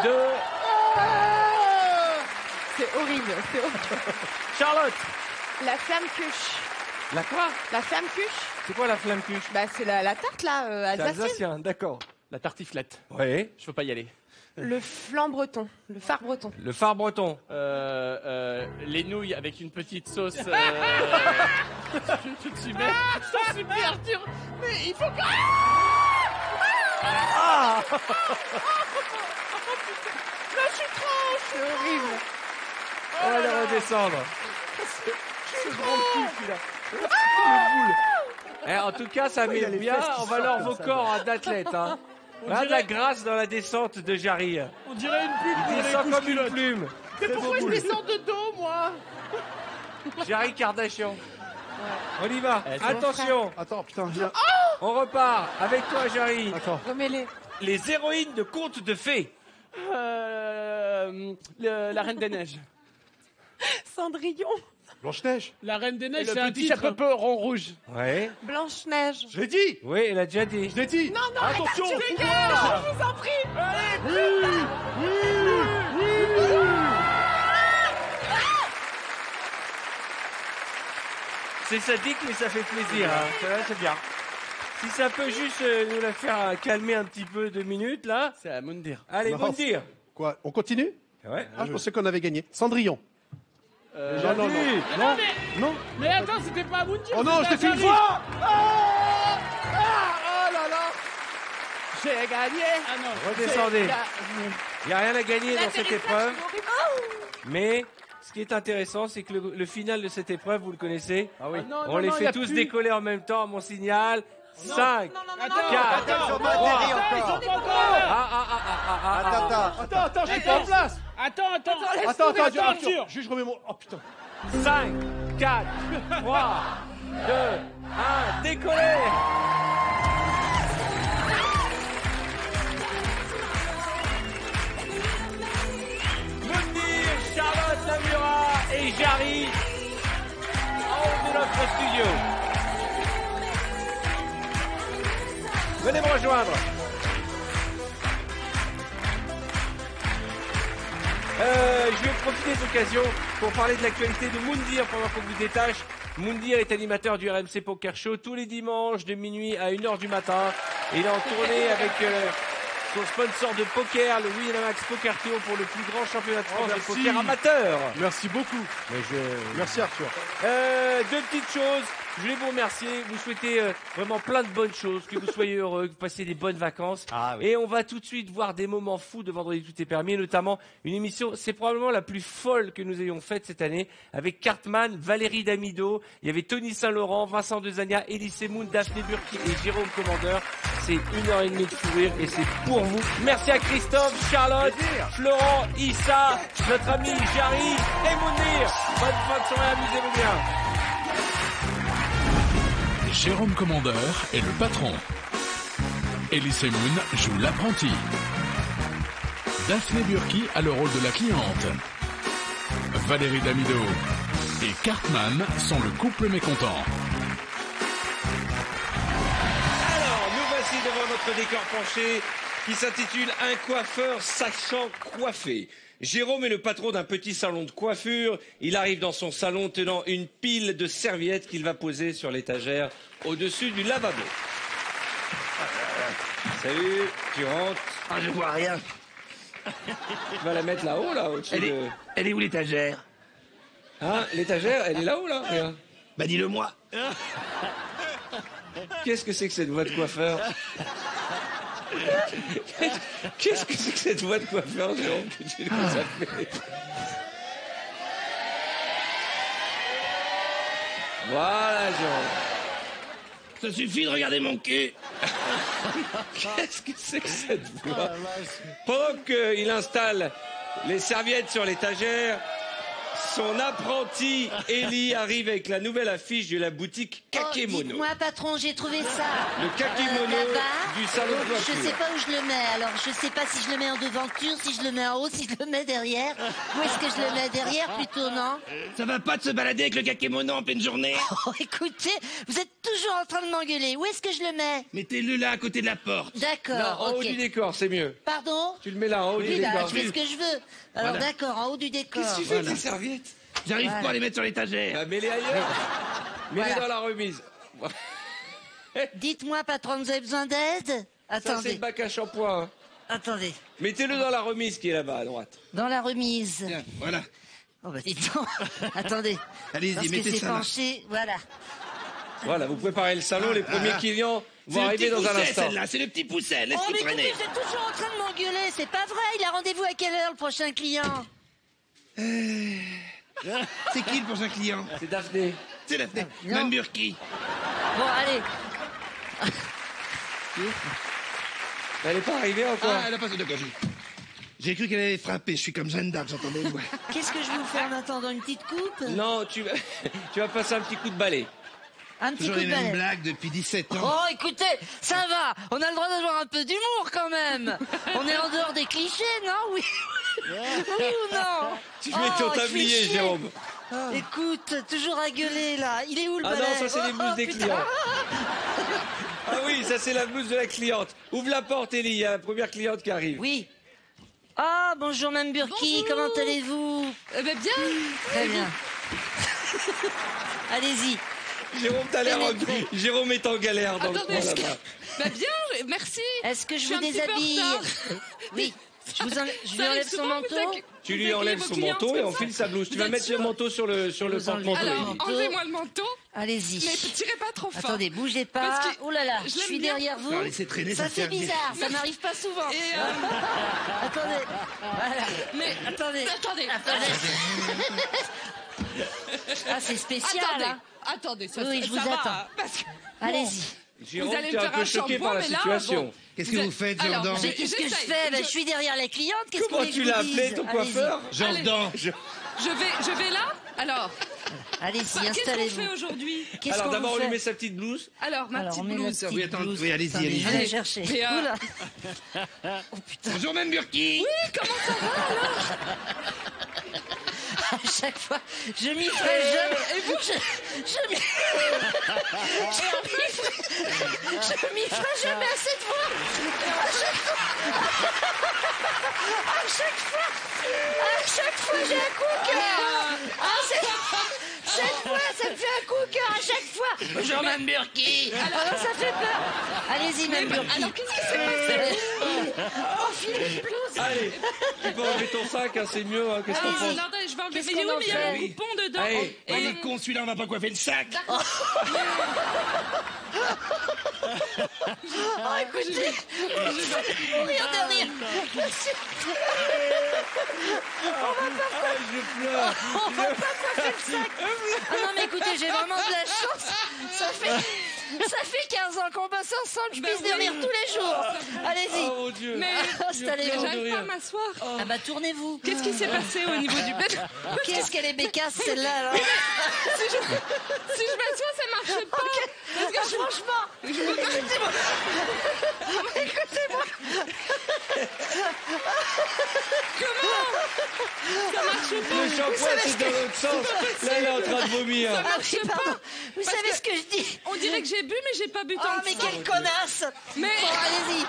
2... C'est horrible, c'est horrible. Charlotte. La flamme cuche. La quoi? La flamme cuche, C'est quoi la flamme cuche? bah c'est la tarte là, C'est alsacienne. alsacien, d'accord. La tartiflette. Oui. Je peux pas y aller. Le flan breton, le phare breton. Le phare breton. Les nouilles avec une petite sauce. Je suis bien, Arthur. Mais il faut que. Là, je suis tranche. C'est horrible. On va le redescendre. En tout cas, ça met bien en valeur vos corps d'athlètes. Hein. Là, de la grâce dans la descente de Jarry. On dirait une pute. Il descend comme une plume. Mais pourquoi je descends de dos, moi? Jarry Kardashian. On y va. sont Attention, Attends, putain, viens. on repart avec toi, Jarry. Attends. Remets-les. Les héroïnes de contes de fées. La Reine des Neiges. Cendrillon. Blanche-Neige. La Reine des Neiges, Le c'est un petit titre. chapeau rond rouge. Ouais. Blanche-Neige. Je l'ai dit. Oui, elle a déjà dit. Je l'ai dit. Non, non, Attention. arrête, tu rigoles, je vous en prie. C'est sadique, mais ça fait plaisir. Hein. Ça, c'est bien. Si ça peut juste nous la faire calmer un petit peu 2 minutes, là. C'est à Moundir. Allez, Non. Moundir. Quoi? On continue? Ouais. Ah, je pensais qu'on avait gagné. Cendrillon. Non, non. Non, Non. mais attends, c'était pas à vous de dire. Oh non, je c'était t'ai fait à une Jarry. fois. J'ai gagné. Ah non. Redescendez. Il n'y a rien à gagner dans cette épreuve. Oh. Mais ce qui est intéressant, c'est que le final de cette épreuve, vous le connaissez. Ah oui. Non, On non, les non, y fait a tous plus. décoller en même temps, mon signal. 5, Non, non, non, Attends, non. 4, Attends, ils ont pas 3. atterri Ils encore. sont pas encore là. Attends, je suis pas en place. Attends, Attends, Arthur. Arthur. Juste, je remets mon. Oh putain. 5, 4, 3, 2, 1, décollez. Moundir, Charlotte Lamura et Jarry en haut de notre studio. Venez me rejoindre. Je vais profiter de l'occasion pour parler de l'actualité de Moundir pendant qu'on vous détache. Moundir est animateur du RMC Poker Show tous les dimanches de minuit à 1h du matin. Il est en tournée avec son sponsor de poker, le Winamax Poker Tour, pour le plus grand championnat de France de merci. poker amateur. Merci beaucoup. Merci, Arthur. 2 petites choses. Je voulais vous remercier, vous souhaiter vraiment plein de bonnes choses, que vous soyez heureux, que vous passiez des bonnes vacances. Ah oui. Et on va tout de suite voir des moments fous de Vendredi Tout est permis, et notamment une émission, c'est probablement la plus folle que nous ayons faite cette année, avec Cartman, Valérie Damido, il y avait Tony Saint-Laurent, Vincent Dezania, Elise Moon, Daphné Burki et Jérôme Commandeur. C'est 1h30 de fou rire et c'est pour vous. Merci à Christophe, Charlotte, Florent, Issa, notre ami Jarry et Mounir. Bonne fin de soirée, amusez-vous bien. Jérôme Commandeur est le patron. Elise Moon joue l'apprenti. Daphné Burki a le rôle de la cliente. Valérie Damido et Cartman sont le couple mécontent. Alors, nous voici devant notre décor penché qui s'intitule Un coiffeur sachant coiffer. Jérôme est le patron d'un petit salon de coiffure. Il arrive dans son salon tenant une pile de serviettes qu'il va poser sur l'étagère au-dessus du lavabo. Salut, tu rentres. Ah, je vois rien. Tu vas la mettre là-haut, là, au-dessus de... Elle est où l'étagère? Hein, l'étagère, elle est là-haut, là, regarde. Bah dis-le-moi. Qu'est-ce que c'est que cette voix de coiffeur? Qu'est-ce que c'est que cette voix de coiffeur, Jérôme, que tu nous as fait? Voilà, Jérôme. Ça suffit de regarder mon cul. Qu'est-ce que c'est que cette voix? Pendant qu'il installe les serviettes sur l'étagère, Son apprenti, Ellie, arrive avec la nouvelle affiche de la boutique Kakemono. Dites-moi, patron, j'ai trouvé ça. Le kakemono là-bas. du salon de Je coiffure. sais pas où je le mets. Alors, je sais pas si je le mets en devanture, si je le mets en haut, si je le mets derrière. Où est-ce que je le mets derrière plutôt, non? Ça va pas de se balader avec le kakémono en pleine journée? Oh, écoutez, vous êtes toujours en train de m'engueuler. Où est-ce que je le mets? Mettez-le là, à côté de la porte. Non, D'accord, en haut ok. du décor, c'est mieux. Pardon? Tu le mets là, en haut du Oui, là, décor. je fais ce que je veux. Alors, Voilà. d'accord, en haut du décor. Qu'est-ce que tu fais avec les serviettes? J'arrive Voilà. pas à les mettre sur l'étagère. Bah, mets-les ailleurs. Mets-les Voilà. dans la remise. Dites-moi, patron, vous avez besoin d'aide? Ça, c'est Attendez, le bac à shampoing. hein. attendez. Mettez-le dans la remise qui est là-bas, à droite. Dans la remise. Tiens, voilà. Oh, bah, dites donc. Attendez. Allez-y, Parce que mettez c'est ça là. penché, voilà. Voilà, vous préparez le salon, les premiers clients vont arriver dans un instant. Celle-là, c'est le petit pousset, Oh, laisse-le mais écoutez, traîner. vous êtes toujours en train de m'engueuler, c'est pas vrai. Il a rendez-vous à quelle heure, le prochain client? C'est qui le prochain client? C'est Daphné. C'est la fenêtre. non. Mme Burki. Bon, allez. Elle n'est pas arrivée encore. Ah, elle a pas... D'accord, j'ai cru qu'elle allait frapper. Je suis comme Jeanne d'Arc, j'entendais. Ouais. Qu'est-ce que je vais vous faire en attendant? Une petite coupe? Non, tu vas passer un petit coup de balai. Un petit Toujours coup les de mêmes balai. blagues depuis 17 ans. Oh, écoutez, ça va. On a le droit d'avoir un peu d'humour quand même. On est en dehors des clichés, non? Oui. Oui ou non? Tu mets ton Oh, il fait tablier, chier. Jérôme. Écoute, toujours à gueuler là. Il est où le Ah balai? non, ça c'est les blouses des putain. clients. Ah oui, ça c'est la blouse de la cliente. Ouvre la porte, Ellie, il y a la première cliente qui arrive. Oui. Ah, bonjour Mme Burki, comment allez-vous? Eh ben bien. Très bien. Allez-y. Jérôme, t'as l'air en... Pénétrez. Jérôme est en galère dans Attendez, le coin là-bas. Bah bien, merci. Est-ce que je suis vous un petit peu en déshabille? retard. Oui. Je lui Ça enlève arrive son souvent, manteau. Tu vous lui accueillez enlèves vos son clientes manteau et comme on ça? file sa blouse. Tu Vous vas êtes mettre le sûr? manteau sur le vous porte-manteau. enlevez. Alors, Ellie. enlevez-moi le manteau, Allez-y. mais tirez pas trop fort. Attendez, bougez pas. Parce que Oh là là, je je l'aime suis bien. derrière vous. Alors, laissez traîner, Ça ça fait fait bien. bizarre, ça m'arrive pas souvent. Et Attendez. Voilà. mais Attendez. attendez, Ah, c'est spécial. attendez, Hein. attendez, ça, Oui, ça je vous va, attends. parce que Allez-y. Jérôme, allez t'es me un faire peu un choqué shampoing, par la mais là, situation. bon. Qu'est-ce que vous faites, Alors, Jordan? Mais qu'est-ce que je j'essaye. fais? Je suis derrière la cliente. Qu'est-ce que Comment vous tu voulez l'as que je vous appelé, dise? ton Allez-y. coiffeur? Jordan. je vais là. Alors, Allez-y, qu'est-ce qu'on installez-vous. fait aujourd'hui? Qu'est-ce Alors qu'on d'abord, vous on lui fait? met sa petite blouse. Alors, ma Alors, petite on met la blouse. petite Oui, attends, blouse. oui, allez-y, Attendez, allez-y. je vais Allez. chercher. Mais, Oula. Bonjour, Mme Burki. À chaque fois, je m'y ferai jamais. Et vous, je m'y ferai jamais à cette voix. À chaque fois, j'ai un coup au cœur. Cette fois, ça me fait un coup au cœur à chaque fois. Bonjour, Mme Burki. Alors, ça fait peur. Allez-y, Mme Burki. Alors, qu'est-ce qui s'est passé? Enfilez une blouse. Allez, tu peux enlever ton sac, hein, c'est mieux. Hein, qu'est-ce qu'on Allez-y. pense? Attendez, je vais enlever. Qu'est-ce Mais qu'on en oui, mais il y a fait? un coupon dedans. Allez, Oh, il est con, celui-là, on va pas coiffer le sac. Oh, écoutez, mourir de rire. Ah, je pleure. On va pas coiffer le sac. Ah non, mais écoutez, j'ai vraiment de la chance. Ça fait 15 ans qu'on bosse ensemble, je puisse dormir tous les jours. Allez-y. Oh mon Dieu. Mais Installez-vous. j'arrive pas à m'asseoir. Ah bah tournez-vous. Qu'est-ce qui s'est passé au niveau du bed? Qu'est-ce qu'elle est bécasse celle-là alors? Si je m'assois, ça marche pas. Parce que Ah, franchement, écoutez-moi. Écoutez-moi. ça marche pas. Le shampoing, c'est dans l'autre sens. Là, elle est en train de vomir. Ah oui, pardon. Vous Parce savez que- ce que je dis? On dirait que j'ai bu, mais j'ai pas bu Oh tant mais que ça. quelle connasse. Mais- Bon, allez-y.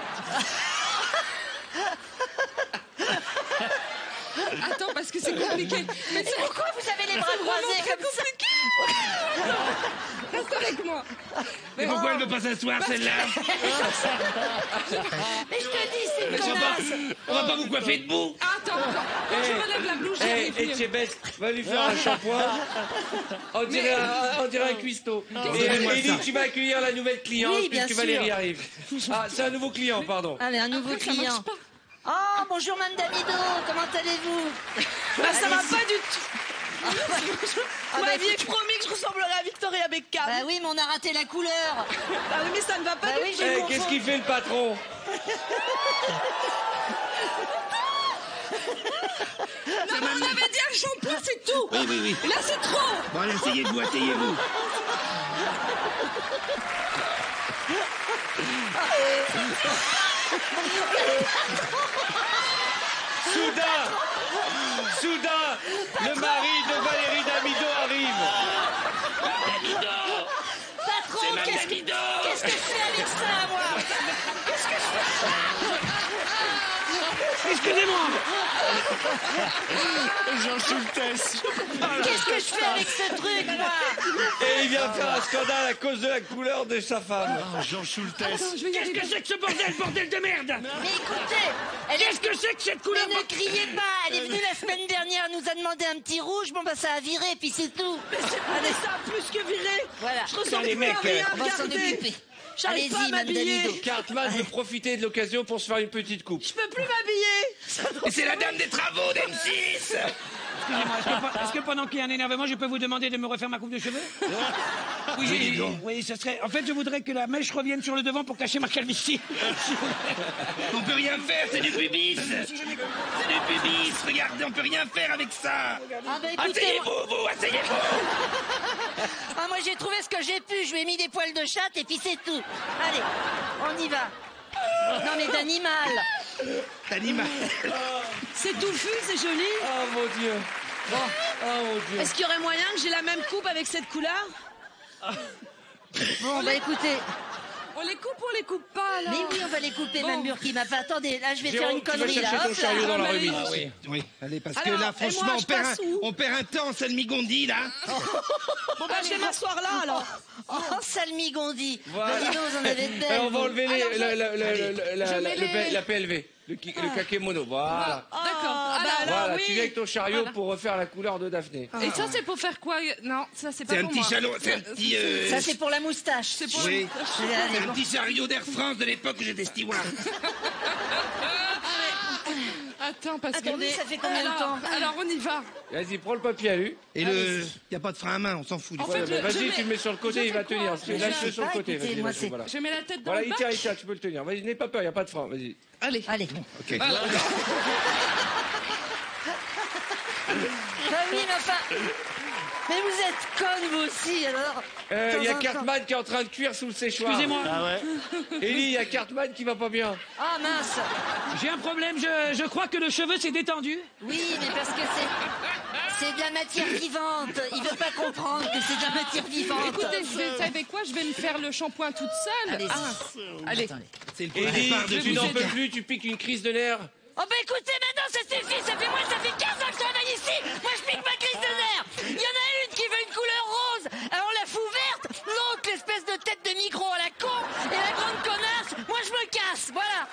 Attends, parce que c'est compliqué. Mais c'est Pourquoi vous avez les bras vraiment croisés très comme ça? Reste avec moi. Et pourquoi elle ne veut pas s'asseoir, celle-là? Mais je te dis, c'est une connasse. On va pas vous coiffer debout. Attends, je relève la blouse, j'arrive Et mieux. Tchébès, va lui faire un shampoing. On dirait un cuistot. Et Donnez-moi Ellie, ça. tu vas accueillir la nouvelle cliente Oui, bien puisque sûr. Valérie arrive. Ah, c'est un nouveau client, pardon. Allez, un nouveau Après, ça client. marche pas. Oh, bonjour Mme Damido, comment allez-vous? Ça va Allez-y. pas du tout. Vous m'aviez promis que je ressemblerais à Victoria Beckham. Bah oui, mais on a raté la couleur. Bah oui, mais ça ne va pas Bah du oui, tout. j'ai Eh, confondu. qu'est-ce qu'il fait le patron? Non, mais on avait dit un shampoing, c'est tout. Oui, oui, oui. Et là, c'est trop. Bon, allez, asseyez-vous, asseyez-vous. Soudain, le mari de Valérie Damido arrive. Patron, C'est Madame Damido. qu'est-ce que je fais avec ça, moi? Qu'est-ce que je fais? Excusez-moi. Jean Schultes. Qu'est-ce que je fais avec ce truc, moi? Et il vient faire un scandale à cause de la couleur de sa femme. Jean Schultes. Qu'est-ce que c'est que ce bordel de merde? Mais écoutez, Qu'est-ce que c'est que cette couleur? mais ne criez pas. Elle est venue la semaine dernière, elle nous a demandé un petit rouge. Bon, bah, ça a viré, puis c'est tout. Allez, ça a plus que viré. Voilà. Je ressemble les plus à mecs, rien, On va s'en regardez. occuper. J'arrive pas à Allez-y, Madame m'habiller. Damido. Cartman veut profiter de l'occasion pour se faire une petite coupe. Je peux plus m'habiller. Et c'est la dame des travaux d'M6. Excusez-moi, est-ce que pendant qu'il y a un énervement, je peux vous demander de me refaire ma coupe de cheveux? Oui, ce serait... En fait, je voudrais que la mèche revienne sur le devant pour cacher ma calvitie. On peut rien faire, c'est du pubis. C'est du pubis. Regardez, on peut rien faire avec ça. Ah, bah, écoutez, Asseyez-vous, asseyez-vous. ah, moi, j'ai trouvé ce que j'ai pu. Je lui ai mis des poils de chatte, et puis c'est tout. Allez, on y va. Non, mais d'animal. D'animal. C'est touffu, c'est joli. Oh mon Dieu. Oh mon Dieu. Est-ce qu'il y aurait moyen que j'ai la même coupe avec cette couleur? Bon, bah, écoutez. On les coupe ou on les coupe pas, alors? Mais oui, on va les couper, Bon. Mme Burki. Mais attendez, là, je vais faire Jérôme, une tu vas connerie, chercher là. ton Hop, chariot là. dans la Ah, remise. bah, Oui, oui. Allez, parce Alors, que là, et franchement, moi, je passe où? on perd un temps en Salmigondi, là. Bon, bah, je vais m'asseoir là, alors. Oh, Salmigondi. Voilà. Bah, dis donc, vous en avez de belles. On va vous. enlever la PLV, le kakémono. Voilà. D'accord. Alors, Voilà, oui. tu viens avec ton chariot Voilà. pour refaire la couleur de Daphné. Et ça, c'est pour faire quoi? Non, ça, c'est pas C'est un pour petit moi. chalot, c'est un petit... Ça, c'est pour la moustache. C'est pour Oui, Allez, c'est un bon. petit chariot d'Air France de l'époque où j'étais steward. Attends, parce Attendez, que... ça fait combien de temps? Alors, on y va. Vas-y, prends le papier à lui. Et le... Y a pas de frein à main, on s'en fout. du En frein. fait, Ouais, mais je vas-y, mets- tu le mets sur le côté, je il va fais quoi? tenir. Mais je Lâche-le sais sur le pas, côté. écoutez, Vas-y, moi, vas-y, c'est- voilà. Je mets la tête dans Voilà, le il bac. tient, tu peux le tenir. Vas-y, n'aie pas peur, il n'y a pas de frein. Vas-y. Allez. Allez. Ok. Voilà. Bah oui, mais enfin... Mais vous êtes conne, vous aussi, alors. Il y a De temps en temps. Cartman qui est en train de cuire sous le séchoir. Excusez-moi, Ah ouais. Élie, il y a Cartman qui va pas bien. Ah, mince. j'ai un problème. Je crois que le cheveu s'est détendu. Oui, mais parce que c'est de la matière vivante. Il veut pas comprendre que c'est de la matière vivante. Écoutez, vous savez quoi? Je vais me faire le shampoing toute seule. Allez-y. Allez. Attendez. C'est le Élie, départ de tu n'en musique. peux plus, tu piques une crise de nerfs. Oh bah écoutez, maintenant ça suffit, ça fait 15 ans que je travaille ici. Moi je pique ma crise de nerfs. Il y en a une qui veut une couleur rose, alors on la fout verte. L'autre, l'espèce de tête de micro à la con. Et la grande connasse, moi je me casse, voilà.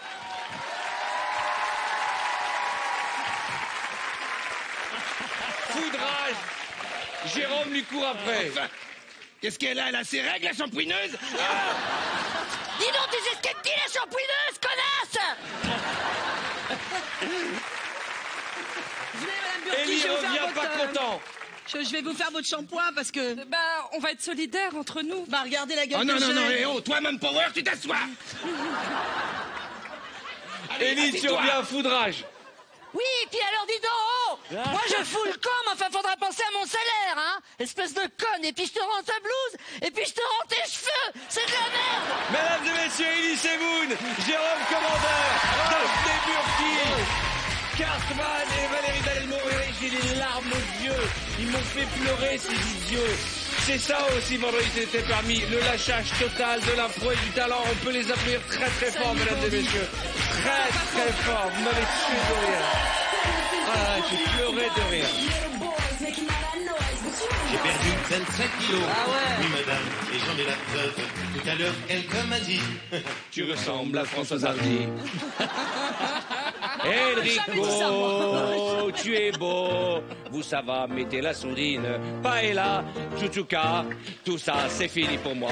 Foudrage. Jérôme lui court après. Enfin, qu'est-ce qu'elle a? Elle a ses règles, la shampouineuse? Dis donc, tu sais ce qu'elle dit la shampouineuse, connasse. Venez, Madame Burki, Élie je vais vous faire revient pas votre... content. Je vais vous faire votre shampoing parce que... Bah, on va être solidaires entre nous. Bah, regardez la gueule Oh non, que non, non, j'ai. eh oh, toi, même Power, tu t'assois. Allez, Élie, tu assieds-toi. reviens à Foudrage. Oui, puis alors dis donc, oh, moi je fous le camp, mais enfin faudra penser à mon salaire, hein. Espèce de conne, et puis je te rends ta blouse, et puis je te rends tes cheveux. C'est de la merde. Mesdames et messieurs, Élie Semoun, Jérôme Commandeur, Daphné Burki, Cartman et Valérie Dalelmo. J'ai les larmes aux yeux. Ils m'ont fait pleurer, ces idiots. C'est ça aussi, vendredi, c'était permis. Le lâchage total de l'impro et du talent. On peut les applaudir très très fort, mesdames et messieurs. Très très fort. Vous m'avez tué de rire. Ah, j'ai pleuré de rire. J'ai perdu 27 kilos. Oui, madame, et j'en ai la preuve. Tout à l'heure, quelqu'un m'a dit. Tu ressembles à Françoise Hardy. jamais dit ça, Enrico, tu es beau. Vous, ça va, mettez la sourdine. Paella, chouchouka, tout ça, c'est fini pour moi.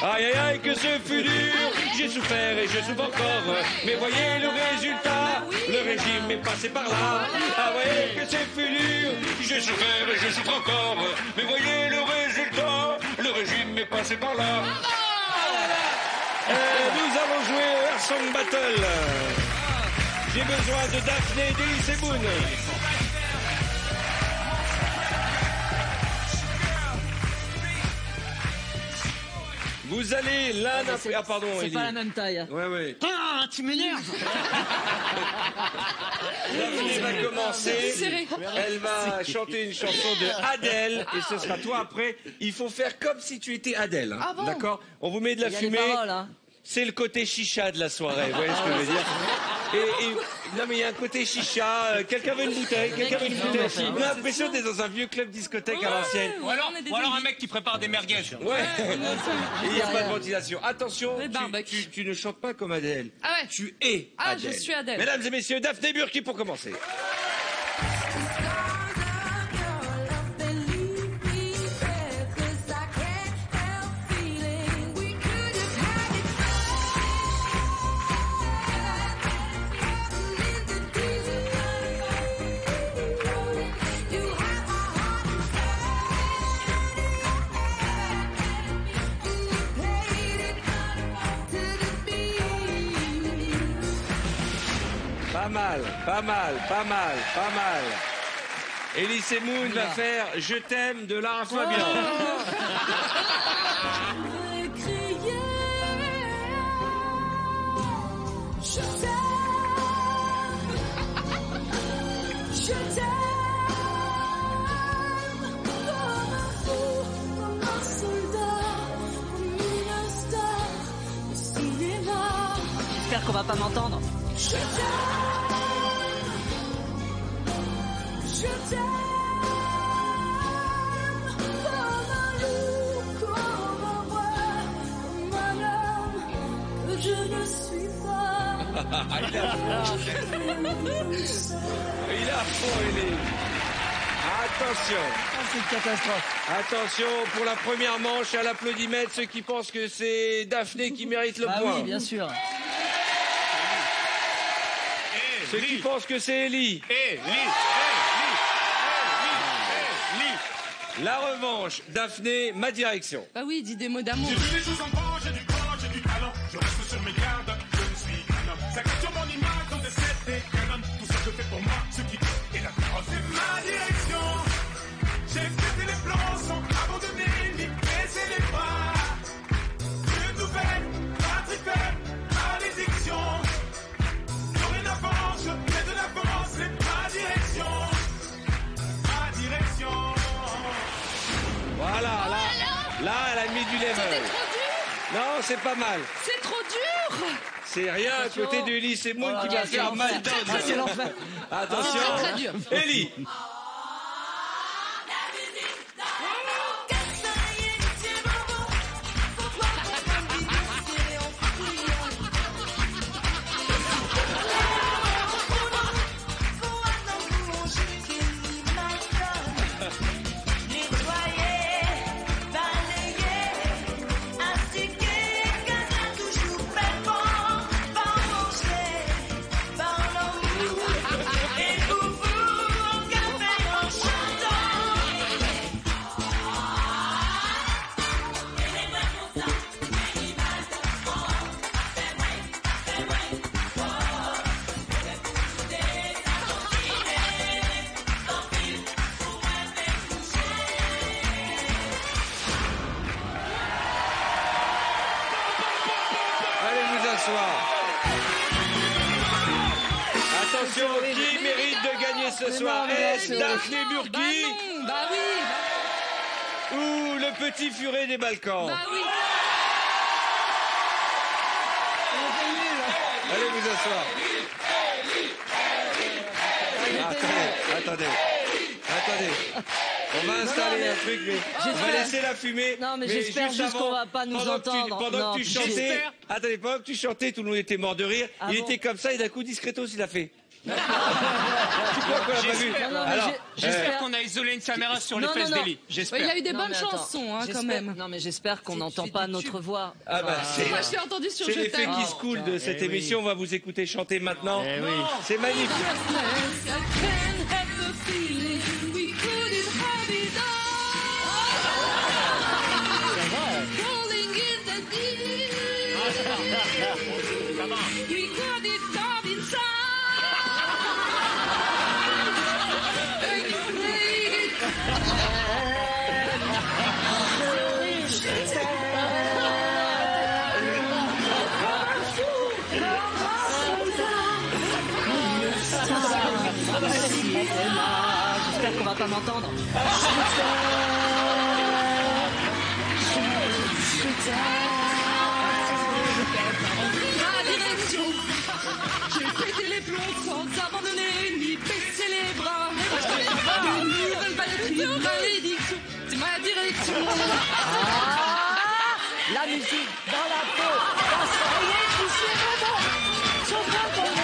Aïe, aïe, aïe, que ce fut dur. J'ai souffert et je souffre encore. Mais voyez le résultat. Le régime est passé par là. Ah, voyez que c'est fut dur. J'ai souffert et je souffre encore. Mais voyez le résultat. Le régime est passé par là. Nous allons jouer au Air Song Battle. J'ai besoin de Daphné et d'Elysée Moon. Vous allez l'un après... Ah pardon, C'est Élie. pas la même taille. Ouais. Ah, tu m'énerves. Daphné va commencer. Serré. Elle va chanter une chanson de Adèle et ce sera toi après. Il faut faire comme si tu étais Adèle. Hein. Ah bon? D'accord? On vous met de la Il y a fumée. les paroles, hein. C'est le côté chicha de la soirée. Vous voyez ce que je veux dire? Non mais il y a un côté chicha. Quelqu'un veut une bouteille? Quelqu'un veut une bouteille? On a l'impression d'être dans un vieux club discothèque à l'ancienne. Ou alors un mec qui prépare des merguez. Ouais. Et il n'y a pas de ventilation. Attention, tu ne chantes pas comme Adèle. Ah ouais. Tu es Ah, Adèle. je suis Adèle. Mesdames et messieurs, Daphné Burki pour commencer. Pas mal. Elysée Moon va faire Je t'aime de Lara Fabian. Je t'aime comme un fou, comme un soldat, comme une star au cinéma. J'espère qu'on va pas m'entendre. Je t'aime comme un loup, comme un roi, comme un homme que je ne suis pas. Il a fond, Ellie. Attention. C'est une catastrophe. Attention, pour la première manche, à l'applaudimètre, ceux qui pensent que c'est Daphné qui mérite le Bah point. oui, bien sûr. Ceux qui pensent que c'est Ellie. La revanche, Daphné, ma direction. Bah oui, dis des mots d'amour. J'ai vu les choses en grand, j'ai du talent, j'ai du talent. Je reste sur mes gardes, je ne suis qu'un homme. Ça compte sur mon image, dans des sets et canon. Tout ce que fait pour moi, ce qui est la parole, c'est ma direction. J'ai pété les plans, sans abandonner, ni baisser les bras. Une nouvelle, patricole, malédiction. Dorénavant, je mets de l'avant, c'est ma direction. Ma direction. Voilà, là, elle a mis du level. C'était trop dur. Non, c'est pas mal. C'est trop dur. C'est rien à côté de Elysée Moon qui va faire mal Ah, c'est l'enfer. Attention, C'est très dur. Ellie. Allez vous asseoir. Attention, qui mérite de gagner ce soir? Est-ce Daphné Burki Bah oui. ou le petit furet des Balkans? Bah oui. Allez vous asseoir. Attendez. On va installer un truc, mais on va laisser la fumée. Non, mais j'espère juste qu'on va pas nous entendre. Pendant que tu chantais, J'espère. pendant que tu chantais, tout le monde était mort de rire. Ah Il bon était comme ça et d'un coup, discretos, il a fait. Tu crois qu'on l'a pas vu? Non, mais Alors, J'espère qu'on a isolé une caméra sur les fesses d'Eli. Bah, J'espère. il a eu des Non, bonnes mais attends, chansons, hein, quand j'espère- même. Non, mais j'espère qu'on n'entend pas notre voix. Ah bah c'est. Moi, je l'ai entendu sur C'est Je l'effet t'aime. qui se coule de cette émission. On va vous écouter chanter maintenant. Eh oui. C'est magnifique. j'espère qu'on va pas m'entendre. Ma direction, j'ai pété les plombs sans abandonner ni baisser les bras. De nouvelles batteries, malédiction, c'est ma direction. La musique dans la peau, dans ce rien qui se revend. Son bras dans le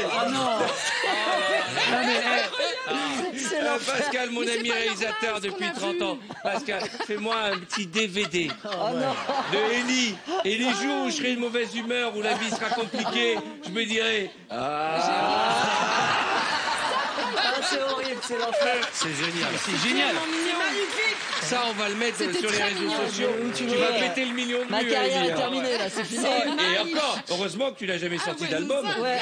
Oh non. Non mais, Pascal, mon ami réalisateur depuis 30 ans. Pascal, fais-moi un petit DVD de Ellie. Et les jours où je serai de mauvaise humeur, où la vie sera compliquée, je me dirai... c'est horrible, c'est l'enfer. C'est génial. C'est génial. C'est magnifique. Ça, on va le mettre C'était sur les très réseaux mignon. sociaux. Tu vas péter le million de vues. Ma carrière Ellie, est terminée, là, c'est fini. Et encore, heureusement que tu n'as jamais sorti d'album. Ouais.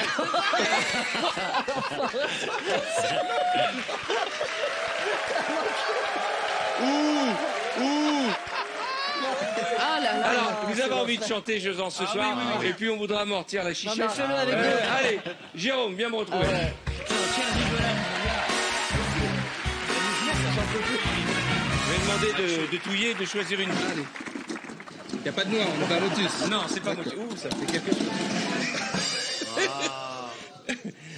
Ah là là. Alors, vous avez envie de chanter Je Danse ce soir, et puis on voudra amortir la chicha. Non, mais fais-le avec nous. Allez, Jérôme, viens me retrouver. Je vais demander de touiller, de choisir une. Il n'y a pas de noix, on est pas Lotus. Non, c'est pas Motus. Ouh, ça fait quelque chose.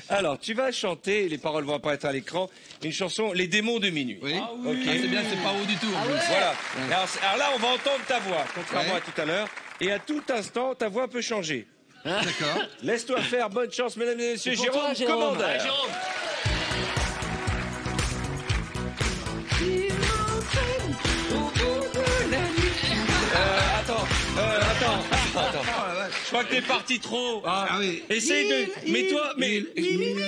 Alors, tu vas chanter, les paroles vont apparaître à l'écran, une chanson, Les démons de minuit. Oui. Ah oui. Ah, c'est bien, c'est pas haut du tout. En plus. Voilà. Alors là, on va entendre ta voix, contrairement à tout à l'heure. Et à tout instant, ta voix peut changer. D'accord. Laisse-toi faire, bonne chance, mesdames et messieurs. C'est pour toi, Jérôme, Jérôme. commandeur. Ouais, Jérôme. Attends. Je crois que t'es parti trop. Ah oui. Essaye de. Mets-toi. Mais. Il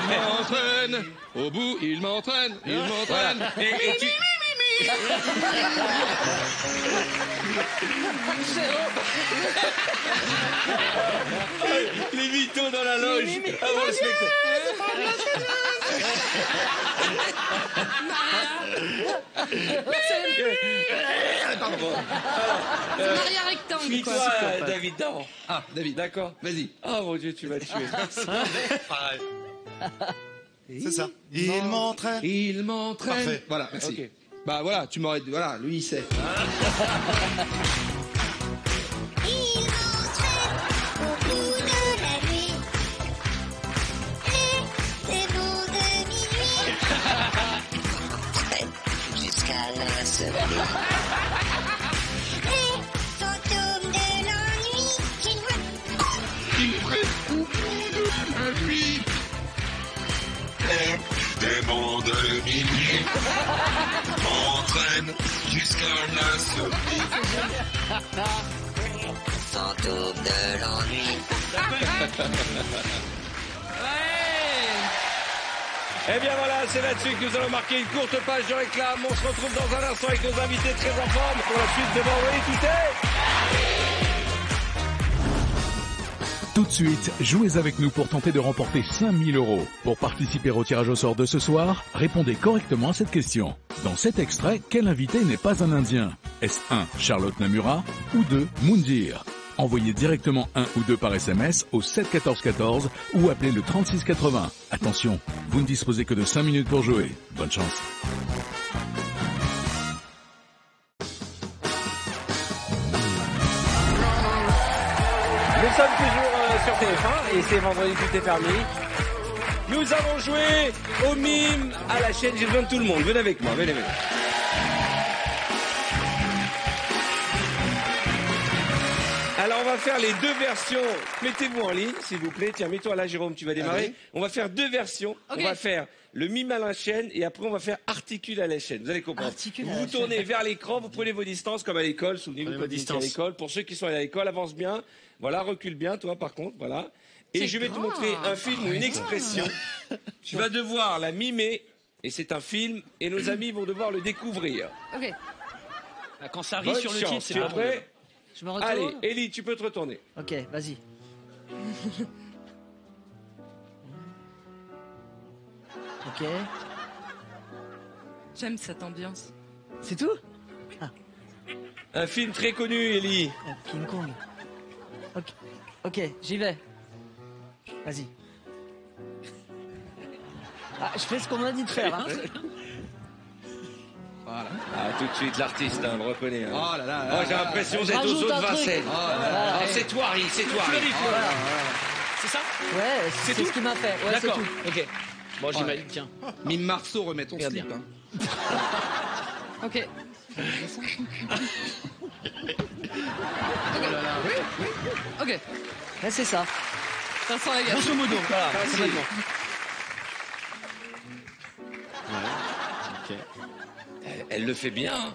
m'entraîne. Au bout, il m'entraîne. Il m'entraîne. Voilà. Et tu. Les mythos dans la loge avant le spectacle. C'est Maria Rectangle. Suis-toi, David Daran. Ah, David. D'accord. Vas-y. Oh mon Dieu, tu vas te tuer. C'est ça. Il m'entraîne. Il m'entraîne. Parfait. Voilà, merci. Ok. Bah voilà, tu m'aurais dit. Voilà, lui, il sait. Jusqu'à la semaine. Les fantômes de l'ennui qui nous Les démons de minuit m'entraînent jusqu'à l'insomnie. fantômes de l'ennui. Eh bien voilà, c'est là-dessus que nous allons marquer une courte page de réclame. On se retrouve dans un instant avec nos invités très en forme pour la suite de Vendredi Tout est. Tout de suite, jouez avec nous pour tenter de remporter 5000 €. Pour participer au tirage au sort de ce soir, répondez correctement à cette question. Dans cet extrait, quel invité n'est pas un Indien? Est-ce 1. Charlotte Namura ou 2. Moundir? Envoyez directement 1 ou 2 par SMS au 7 14 14 ou appelez le 36 80. Attention, vous ne disposez que de 5 minutes pour jouer. Bonne chance. Nous sommes toujours sur TF1 et c'est Vendredi Tout est permis. Nous avons joué au mime à la chaîne. J'ai besoin de tout le monde. Venez avec moi, venez. Alors on va va faire les deux versions. Mettez-vous en ligne, s'il vous plaît. Tiens, mets-toi là, Jérôme, tu vas démarrer. Allez. On va faire deux versions. Ok. On va faire le mime à la chaîne et après on va faire articule à la chaîne. Vous allez comprendre. Articule à Vous la vous tournez vers l'écran, vous prenez vos distances comme à l'école. Souvenez-vous Prenez quand vos vous étiez à distances. l'école. Pour ceux qui sont allés à l'école, avance bien. Voilà, recule bien, toi par contre, voilà. Et C'est je vais te grand. montrer un film ou une expression. Tu vas devoir la mimer et c'est un film et nos amis vont devoir le découvrir. Ok. Quand ça Bonne rit sur le chance. titre, c'est Tu es pas prêt? Je me retourne. Allez, Ellie, tu peux te retourner. Ok, vas-y. Ok. J'aime cette ambiance. C'est tout? Un film très connu, Ellie. King Kong. Ok, ok, j'y vais. Vas-y. Ah, je fais ce qu'on m'a dit de faire. Hein. Voilà. Ah, tout de suite, l'artiste, hein, me reconnaît. Hein. Oh là là là Oh, j'ai là l'impression là. d'être aux Rajoute autres un truc. Vincennes. Oh là là. Ah, c'est toi, Harry, c'est toi, Harry. Voilà. C'est ça? Ouais, c'est tout ce qu'il m'a fait. Ouais, c'est D'accord, tout. ok. Bon, j'imagine, tiens. Mime Marceau, remets ton Regarde slip. bien. Hein. Ok. Ok. Ouais, c'est ça. Ça sent la gâche. Grosso modo, voilà, Facile. complètement. Ouais. Ok. Elle le fait bien. Hein.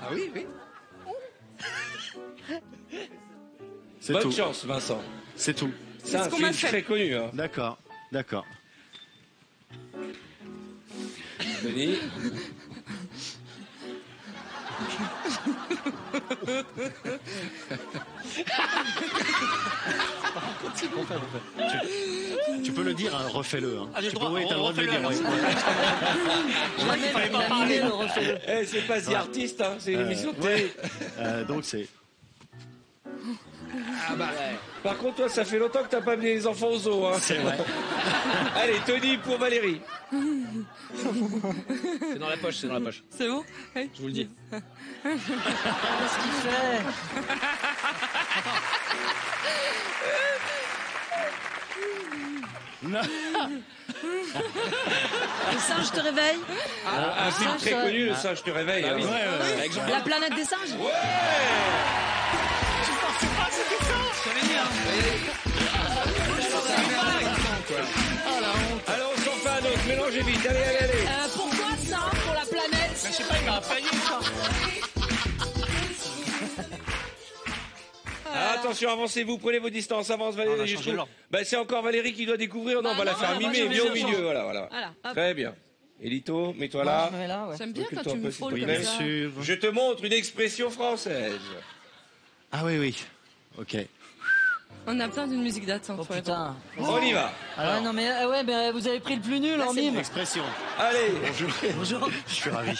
Ah oui, oui. C'est Bonne tout. chance, Vincent. C'est tout. C'est un ce qu'on film m'a fait. très connu. Hein. D'accord. D'accord. Denis. Tu peux le dire, hein, refais-le. Hein. Ah, j'ai Tu le peux, droit, oui, t'as le droit de le refais-le, dire. oui. Jamais fallait pas la parler. mimé, le refais-le. Eh, c'est pas The Artist, hein, c'est une émission de télé. Donc c'est. Ah bah, par contre, toi, ça fait longtemps que t'as pas amené les enfants au zoo. Hein. C'est vrai. Allez, Tony pour Valérie. C'est dans la poche, c'est dans la poche. C'est bon? Je vous le dis. Qu'est-ce qu'il fait? Non. Le singe te réveille. Un film très connu, le singe te réveille. Hein. Ouais, ouais, Avec Jean- La planète des singes. Alors, on s'en fait un autre. Mélangez vite. Allez, allez, allez. Pourquoi ça pour la planète? Je sais pas, il m'a failli ça. Ah, attention, avancez-vous, prenez vos distances, avance Valérie. On va je changer trouve. l'ordre. Bah, c'est encore Valérie qui doit découvrir. Non, on va la non, faire non, moi, mimer, je bien au change. milieu. Voilà, voilà. Voilà. hop. Très bien. Elito, mets-toi là. Je me mets là, ouais. J'aime bien quand Recule-toi tu un me peu, s'il frôles te comme plaît. ça. Je te montre une expression française. Ah oui, oui. Ok. On a besoin d'une musique d'attente. Oh faut putain. On y va. Ah ouais, non mais ouais, mais vous avez pris le plus nul en mime. Expression. Allez. Bonjour. Bonjour. Je suis ravi.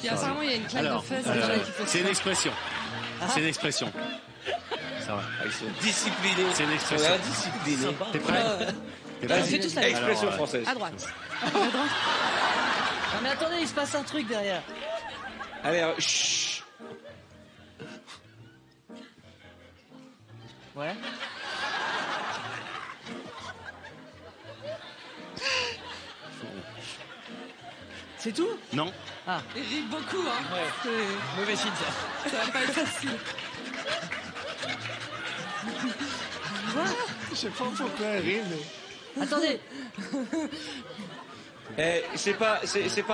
Il y a, apparemment, il y a une claque Alors, de fesses. c'est une expression. C'est une expression. Ça va. Ah, ils sont disciplinés. C'est une Ils expression. sont indisciplinés. T'es prêt? T'es prêt? Vas-y, tous la même. expression Alors, française. À droite. Non mais attendez, il se passe un truc derrière. Allez, chut. Ouais. C'est tout? Non. Ah. Il rit beaucoup, hein. C'est- Mauvais signe, ça. Ça va pas être facile. Je sais pas pourquoi elle rit, mais. Attendez. Eh, c'est pas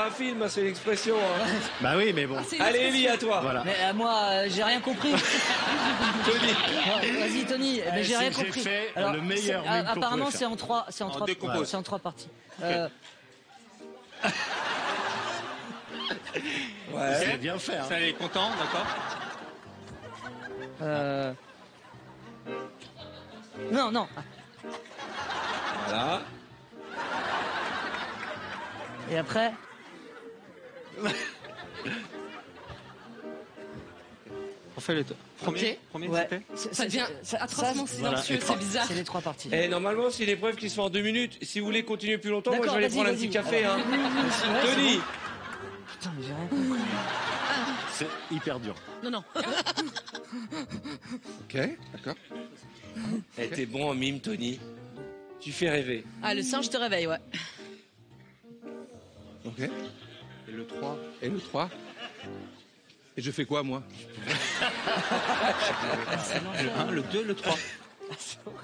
un film, hein, c'est une expression. Hein. Bah oui, mais bon. Allez, Ellie, à toi. Voilà. Mais moi, j'ai rien compris. Tony. Ouais, vas-y, Tony. Mais j'ai rien J'ai compris. fait le meilleur c'est- mime qu'on apparemment, pouvait c'est en trois, c'est en trois, deux compos. c'est en trois parties. Ouais. C'est bien fait. Hein. Ça, elle est content, d'accord? Non, non. Voilà. Et après. On fait le premier. Ok. Premier, Ouais. c'était Ça devient atrocement silencieux, c'est bizarre. C'est les trois parties. Et normalement, c'est une épreuve qui se fait en 2 minutes. Si vous voulez continuer plus longtemps, moi je D'accord, vais aller vas-y, prendre un vas-y. petit café. Hein. Ouais, c'est Tony. bon. Putain, mais j'ai rien compris. C'est hyper dur. Non, non. Ok, d'accord. Eh, t'es bon en mime, Tony. Tu fais rêver. Ah, le singe te réveille, ouais. Ok. Et le 3. Et le 3. Et je fais quoi, moi? Le 1, le 2, le 3.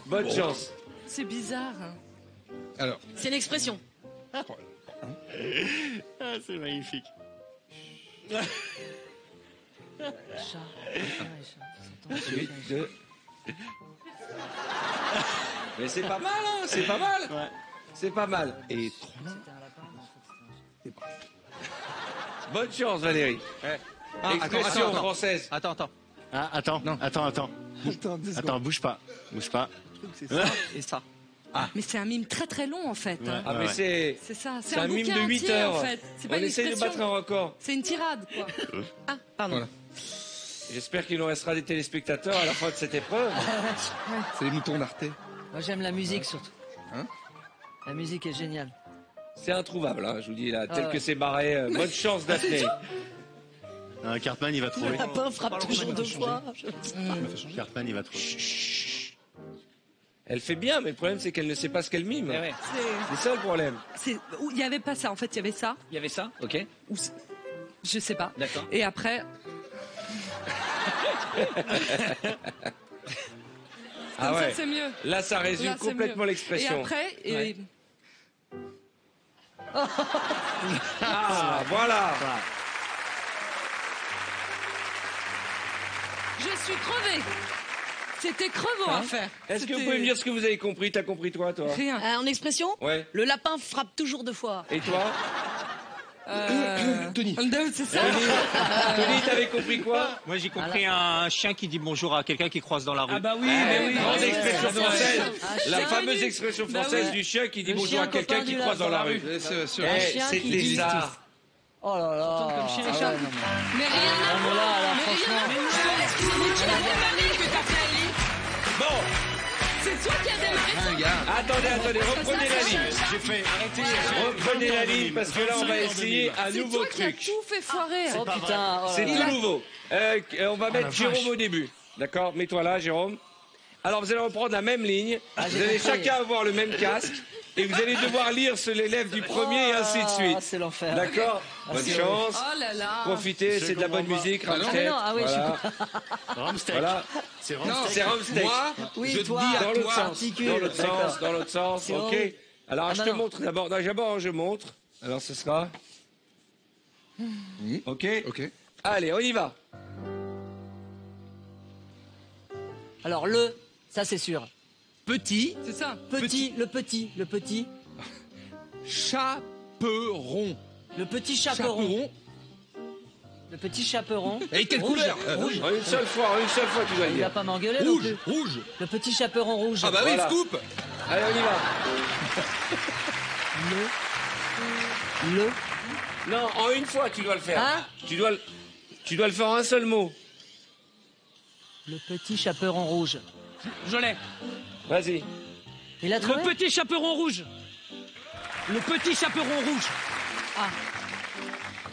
Bonne chance. C'est bizarre. Alors. C'est une expression. Ah, c'est magnifique. Mais c'est pas mal, hein, c'est pas mal. Ouais. C'est pas mal. Et 3. Bonne chance, Valérie. Expression française. Attends. Ah, attends. Attends, bouge pas. Bouge pas. C'est ça et ça. Mais c'est un mime très très long en fait. Ah, mais c'est ça. c'est un mime de 8 entier, heures. En fait. C'est pas On une essaye de expression. battre un record. C'est une tirade quoi. Ah, pardon. Voilà. J'espère qu'il nous restera des téléspectateurs à la fin de cette épreuve. C'est les moutons d'Arte. Moi, j'aime la musique surtout. Hein? La musique est géniale. C'est introuvable, hein, je vous dis là, tel ouais. que c'est barré. Bonne chance, Daphné. Cartman, il va trouver. Le lapin frappe toujours 2 fois. Cartman, il va trouver. Elle fait bien, mais le problème c'est qu'elle ne sait pas ce qu'elle mime. Eh ouais. C'est ça le problème. Il y avait pas ça en fait. Il y avait ça. Il y avait ça, ok. Je sais pas. D'accord. Et après. Ah Comme ouais. ça, c'est mieux. Là, ça résume Là, c'est complètement mieux. l'expression. Et après. Ouais. Ah, voilà. Je suis crevée. C'était crevant à faire. Est-ce que vous pouvez me dire ce que vous avez compris? T'as compris toi? Rien. En expression, Ouais. le lapin frappe toujours 2 fois. Et toi? Tony. C'est ça. Tony, t'avais compris quoi? Moi, j'ai compris un chien qui dit bonjour à quelqu'un qui croise dans la rue. Ah bah oui, mais oui. Grande expression française. La chien. fameuse expression française oui. du chien qui dit Le bonjour chien à quelqu'un copain qui du croise dans la rue. C'est sûr. Eh, chien qui c'était dit ça. Oh là là. Comme chien et Ah chat. ouais, non, mais- Mais rien à Non, mais là, voir. Mais franchement. rien à voir. Excusez-moi, qui a démarré que t'as fait Ali? Bon, C'est toi qui as démarré. attendez, reprenez la ligne. J'ai fait. Reprenez la ligne parce que là, on va essayer un C'est nouveau toi qui as truc. tout fait foirer. Oh putain. Oh là C'est là. tout nouveau. On va mettre Jérôme au début. D'accord? Mets-toi là, Jérôme. Alors, vous allez reprendre la même ligne. Vous allez chacun avoir le même casque. Et vous allez devoir lire sur les lèvres du premier et ainsi de suite. C'est l'enfer. D'accord? Bonne chance. Oh là là. Profitez, c'est de la bonne musique. Ah mais non, ah oui, Voilà. Ramsteak. Voilà. C'est Non, Ramsteak. C'est Ramsteak. Moi, Oui, je toi. dis à Dans l'autre toi. sens. particule. Dans l'autre D'accord. sens. Dans l'autre sens. C'est Ok. horrible. Alors, Ah je bah te non. montre d'abord. D'abord, je montre. Alors, ce sera. Ok. Ok. Allez, on y va. Alors ça c'est sûr. Petit C'est ça. Le petit chaperon. le petit chaperon. Le petit chaperon. Et quelle Rouge, couleur rouge. Une seule fois, tu dois le Il va dire. pas m'engueuler non Rouge, plus. rouge. Le petit chaperon rouge. Ah bah oui, Voilà. scoop. Allez, on y va. Le Non, en une fois, tu dois le faire. Hein? Tu dois le faire en un seul mot. le petit chaperon rouge. Je l'ai. Vas-y. Il a trouvé. Le petit chaperon rouge. Le petit chaperon rouge.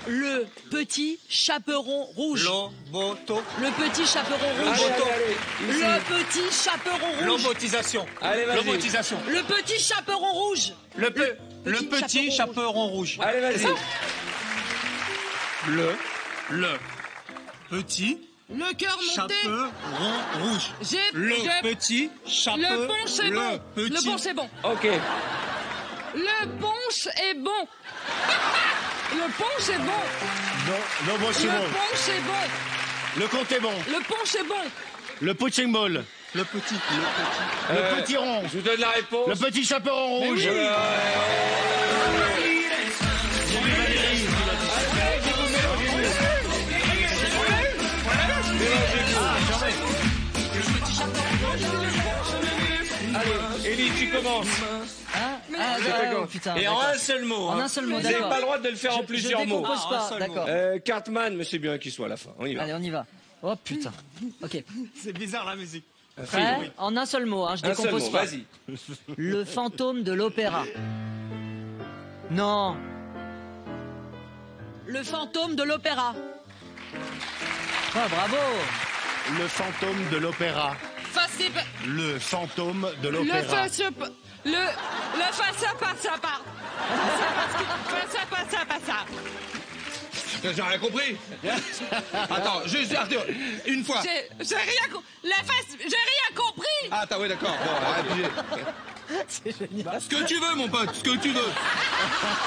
Le petit chaperon rouge. Loboto. Le petit chaperon rouge. Allez, ici. Le petit chaperon rouge. Lobotisation. Allez, vas-y. Lobotisation. Le petit chaperon rouge. Le petit chaperon rouge. Allez, vas-y. Le petit Le cœur monté. chaperon rouge. J'ai petit chaperon. Le punch est bon. Le punch est bon. Ok. Le punch est bon. Le punch est bon. Non, moi, c'est Le bon. punch est bon. Le compte est bon. Le punch est bon. Le punching ball. Le petit. Le petit rond. Je vous donne la réponse. Le petit chaperon rouge. Allez, Élie, tu commences. Ah, putain. Et en d'accord. un seul mot. En hein. un seul mot, Vous n'avez d'accord. pas le droit de le faire en Je plusieurs mots. décompose pas, d'accord. Cartman, mais c'est bien qu'il soit à la fin. On y va. Allez, on y va. Oh putain. Ok. C'est bizarre la musique. Prêt? En un seul mot, hein, je Un seul décompose mot, pas. vas-y. Le fantôme de l'opéra. Non. Le fantôme de l'opéra. Ah, bravo. Le fantôme de l'opéra. Le fantôme de Le l'opéra. face à pas. Face à pas. J'ai rien compris. Attends, juste Arthur, une fois. J'ai rien compris. La face, j'ai rien compris. Ah, t'as, oui, d'accord. Bon, arrête. C'est génial. Ce que tu veux, mon pote, ce que tu veux.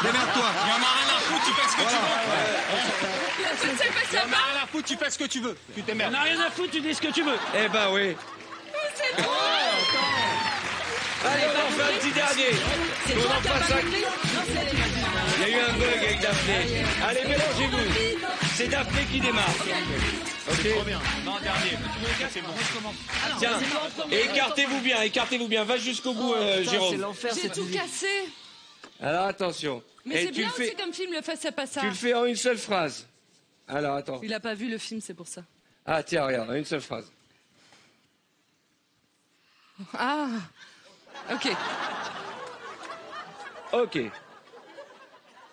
Démerde-toi. Il y en a rien à foutre, tu fais ce que tu veux. Je sais pas Il y en a rien à foutre, tu fais ce que tu veux. Tu t'émerdes. On n'a rien à foutre, tu dis ce que tu veux. Eh ben oui. C'est trop. Allez, on en fait un petit dernier. C'est On toi en qui as passe pas un. compris. Non, c'est... Il y a eu un bug avec Daphné. Allez, mélangez-vous. C'est Daphné qui démarre. Ok. Non, dernier. C'est bon. Tiens, écartez-vous bien. Va jusqu'au bout, Jérôme. C'est l'enfer, J'ai cette tout musique. cassé. Alors attention. Mais Et c'est bien aussi comme film, le face à pas ça. Tu le fais en une seule phrase. Alors attends. Il a pas vu le film, c'est pour ça. Ah tiens, regarde, en une seule phrase. Ah. Ok. Ok.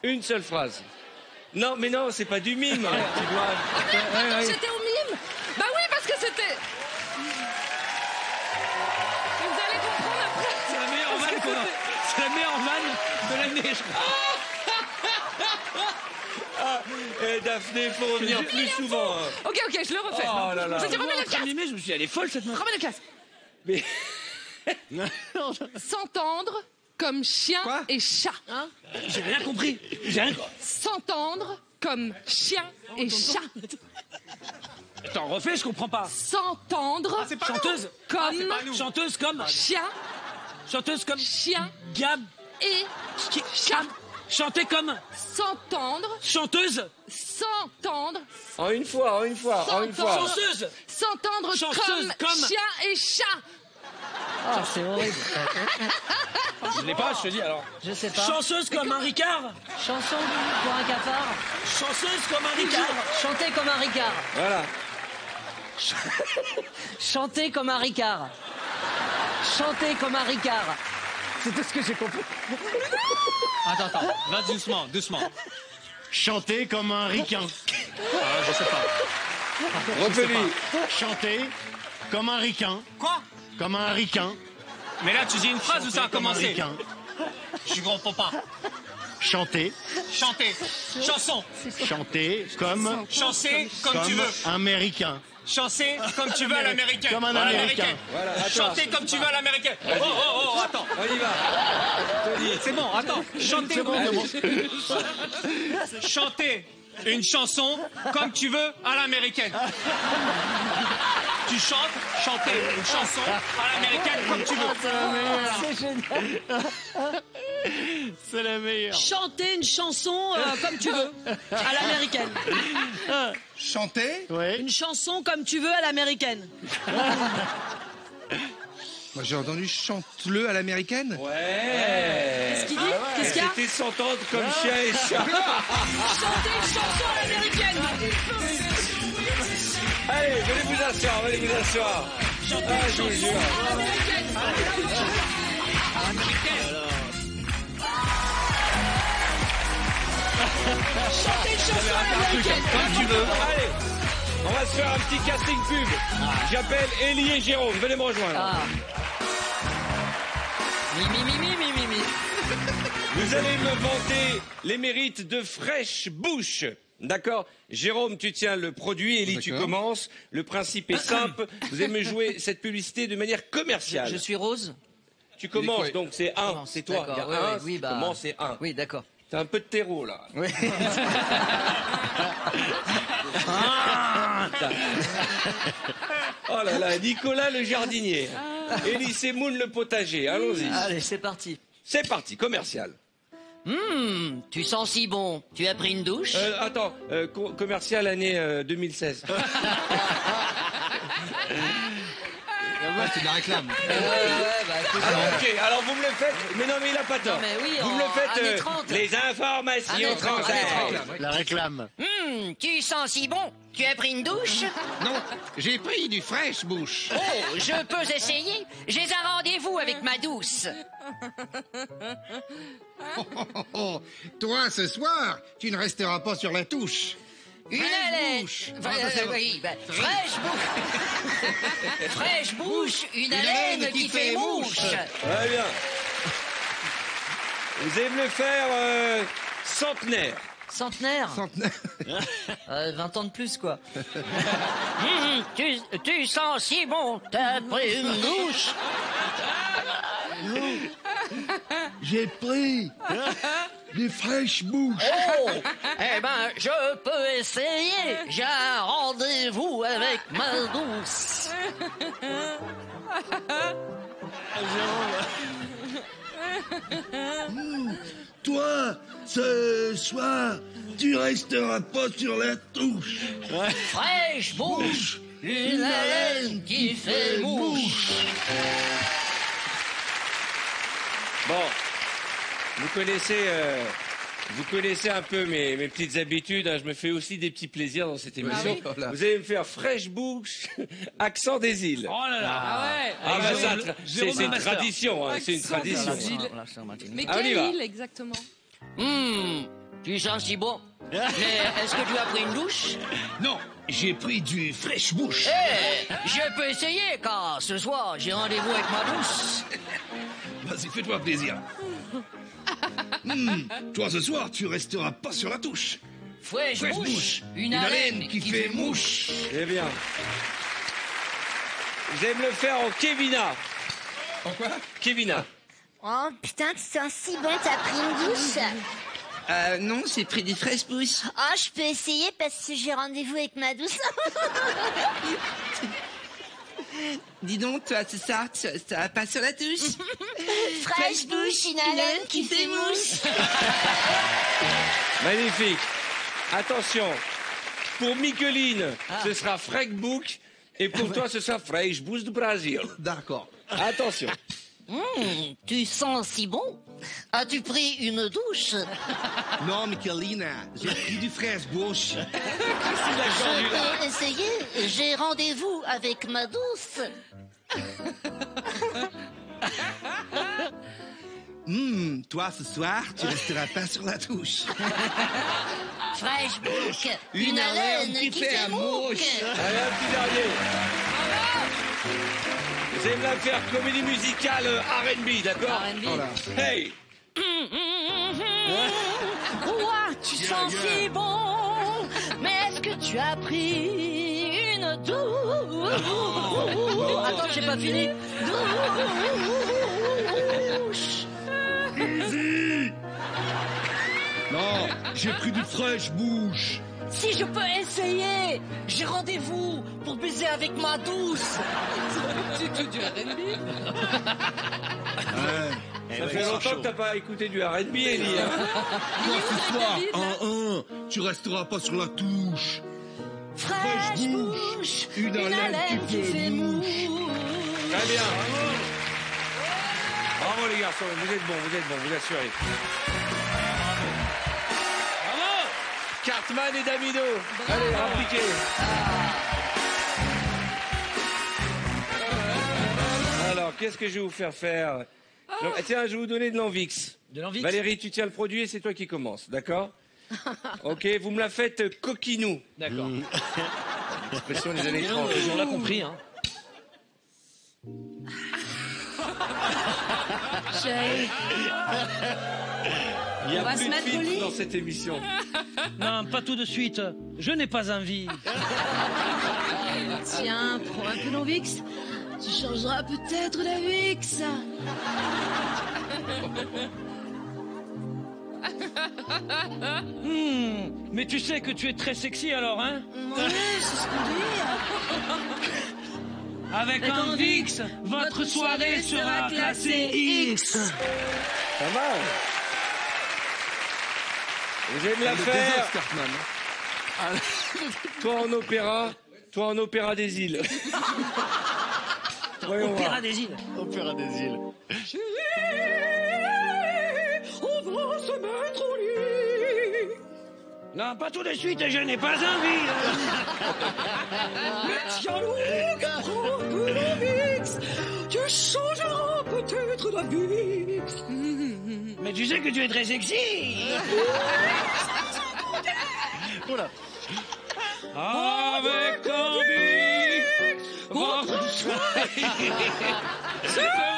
Une seule phrase. Non, mais non, c'est pas du mime. Tu dois... J'étais au mime. Bah oui, parce que c'était... Vous allez comprendre après. C'est la meilleure vanne qu'on a. C'est la meilleure vanne de l'année, je crois. Eh, Daphné, faut revenir plus souvent. Hein. Ok, je le refais. Oh là là. Je dis, remets le casque. Je me suis dit, elle est folle cette meuf. Remets le casque. Mais... S'entendre comme chien et chat. Hein? J'ai rien compris. J'ai rien. S'entendre comme chien et chat. Attends, refais, je comprends pas. S'entendre Chanteuse comme chanteuse comme chien. chanteuse comme Chien Gab et chat. Chanter comme S'entendre. chanteuse. S'entendre. En une fois. Chanceuse. S'entendre Chanceuse comme chien et chat. Ah, c'est horrible. Je l'ai pas, je te dis alors. Je sais pas. Chanceuse comme un Ricard. Chanson pour un cafard. Chanceuse comme un Ricard. Chanter comme un Ricard. Voilà. Chanter comme un Ricard. Chanter comme un Ricard. C'est tout ce que j'ai compris. Attends, va doucement. Chanter comme un ricain. Ah, je sais pas. Refais-lui. Chanter comme un ricain. Quoi? Comme un ricain. Mais là, tu dis une phrase où ça a Comme un commencé. ricain. Je comprends pas. Chanter. Chanter. Chanson. Chanter comme... Chancer comme tu veux. Américain. Chancer comme tu veux à l'américaine. Comme un À Américain. l'américaine. Voilà, attends. Chanter comme tu veux à l'américaine. Oh, attends. On y va. C'est bon, attends. Chanter. C'est bon, c'est bon. Chanter une chanson comme tu veux à l'américaine. Tu chanter une chanson à l'américaine comme tu veux. C'est génial. C'est la meilleure. Chanter une chanson comme tu veux, à l'américaine. Chanter. Oui. Une chanson comme tu veux à l'américaine. Moi, j'ai entendu chante-le à l'américaine. Ouais. Qu'est-ce qu'il dit? Qu'est-ce qu'il y a? C'était s'entendre comme chien et chat. Chanter une chanson à l'américaine. Allez, venez vous asseoir. Ah, je vous jure. Chanter une chanson à l'américaine. Comme tu veux. Allez, on va se faire un petit casting pub. J'appelle Élie et Jérôme. Venez me rejoindre. Ah. Mi. Vous allez me vanter les mérites de Fraîche Bouche. D'accord? Jérôme, tu tiens le produit. Élie, tu commences. Le principe est simple. Vous allez me jouer cette publicité de manière commerciale. Je suis Rose. Tu commences, donc c'est 1. C'est toi. Il y a D'accord, un, oui, tu bah... commences, c'est 1. Oui, d'accord. T'as un peu de terreau, là. Oui. Oh là là, Nicolas le jardinier. Élie Semoun le potager. Allons-y. Allez, c'est parti. C'est parti, commercial. Tu sens si bon. Tu as pris une douche? Attends, commercial année 2016. Moi, c'est de la réclame. Ok, alors vous me le faites. Mais non, mais il a pas tort. Non, mais oui, vous me le faites. années 30. Les informations Années 30, françaises. La réclame. Tu sens si bon. Tu as pris une douche? Non, j'ai pris du fraîche bouche. Oh, je peux essayer. J'ai un rendez-vous avec ma douce. Toi, ce soir, tu ne resteras pas sur la touche. Une haleine. Oui, fraîche bouche. Fraîche bouche, une haleine qui fait mouche. Très bien. Vous allez me le faire centenaire. Centenaire. 20 ans de plus, quoi. Tu sens si bon, t'as pris une douche. J'ai pris des fraîches bouches. Oh, eh ben, je peux essayer. J'ai un rendez-vous avec ma douce. Toi, ce soir, tu resteras pas sur la touche. Fraîche bouche, une haleine qui fait mouche. Bon, vous connaissez un peu mes petites habitudes. Hein. Je me fais aussi des petits plaisirs dans cette émission. Ah oui. Vous allez me faire fraîche bouche, accent des îles. Oh là là. Ah ouais. Ah bah ça, c'est une Master. tradition. Hein. C'est une tradition. Mais Ah, on y quelle va. île exactement? Tu sens si bon. Mais est-ce que tu as pris une douche? Non, j'ai pris du fraîche bouche. Je peux essayer, car ce soir, j'ai rendez-vous avec ma douce. Vas-y, fais-toi plaisir. Toi, ce soir, tu resteras pas sur la touche. Fraîche bouche, une haleine qui fait mouche. Eh bien. Vous allez me le faire en Kevina. En quoi? Kevina. Oh putain, tu sens si bon, t'as pris une douche? Non, j'ai pris des fraises bouches. Oh, je peux essayer parce que j'ai rendez-vous avec ma douce. Dis donc, toi, c'est ça, ça passe sur la touche. Fraîche bouche, une haleine qui fait mouche. Magnifique. Attention. Pour Micheline, ce sera Freck Book. Et pour toi, ce sera Fresh Bouche du Brésil. D'accord. Attention. Tu sens si bon. As-tu pris une douche? Non, Michelina, j'ai pris du fraîche bouche. Je peux essayer. J'ai rendez-vous avec ma douce. Toi, ce soir, tu resteras pas sur la touche. Fraîche bouche, une haleine qui fait mouche. Allez, un petit dernier. Vous allez me la faire comédie musicale R&B, d'accord? R&B. Hey. Ouah, tu sens si bon. Mais est-ce que tu as pris une douche? Attends, j'ai pas fini. Douche. Easy. Non, j'ai pris du fraîche bouche. Si je peux essayer, j'ai rendez-vous pour baiser avec ma douce. C'est tout du R&B. Ça fait longtemps que t'as pas écouté du R&B, Ellie. Hein. Toi, ce soir, tu resteras pas sur la touche. Fraîche bouche, une haleine qui fait mouche. Très bien. Bravo les garçons, vous êtes bons, vous assurez. Bravo. Cartman et Damido. Allez, appliquez. Alors, qu'est-ce que je vais vous faire faire? Tiens, je vais vous donner de l'Envix. De l'Envix. Valérie, tu tiens le produit et c'est toi qui commence, d'accord? Ok, vous me la faites coquinou. D'accord. Expression des années 30. On l'a compris, hein. Chérie. Il y a On va plus se de mettre au filtres lit. dans cette émission. Non, pas tout de suite. Je n'ai pas envie. Tiens, prends un peu d'Envix. Tu changeras peut-être la VX. Mais tu sais que tu es très sexy alors, hein? Ouais, c'est ce qu'on dit. Avec un VX, votre soirée sera classée X. Pas mal. Vous allez me la faire. Toi en opéra des îles. Voyons voir. Opéra des îles. Opéra des îles. On va se mettre au lit. Non, pas tout de suite, je n'ai pas envie. Mais tiens-nous, prends un peu d'Envix. Tu changeras peut-être la vie. Mais tu sais que tu es très sexy. Oula. Avec envie, votre soirée sera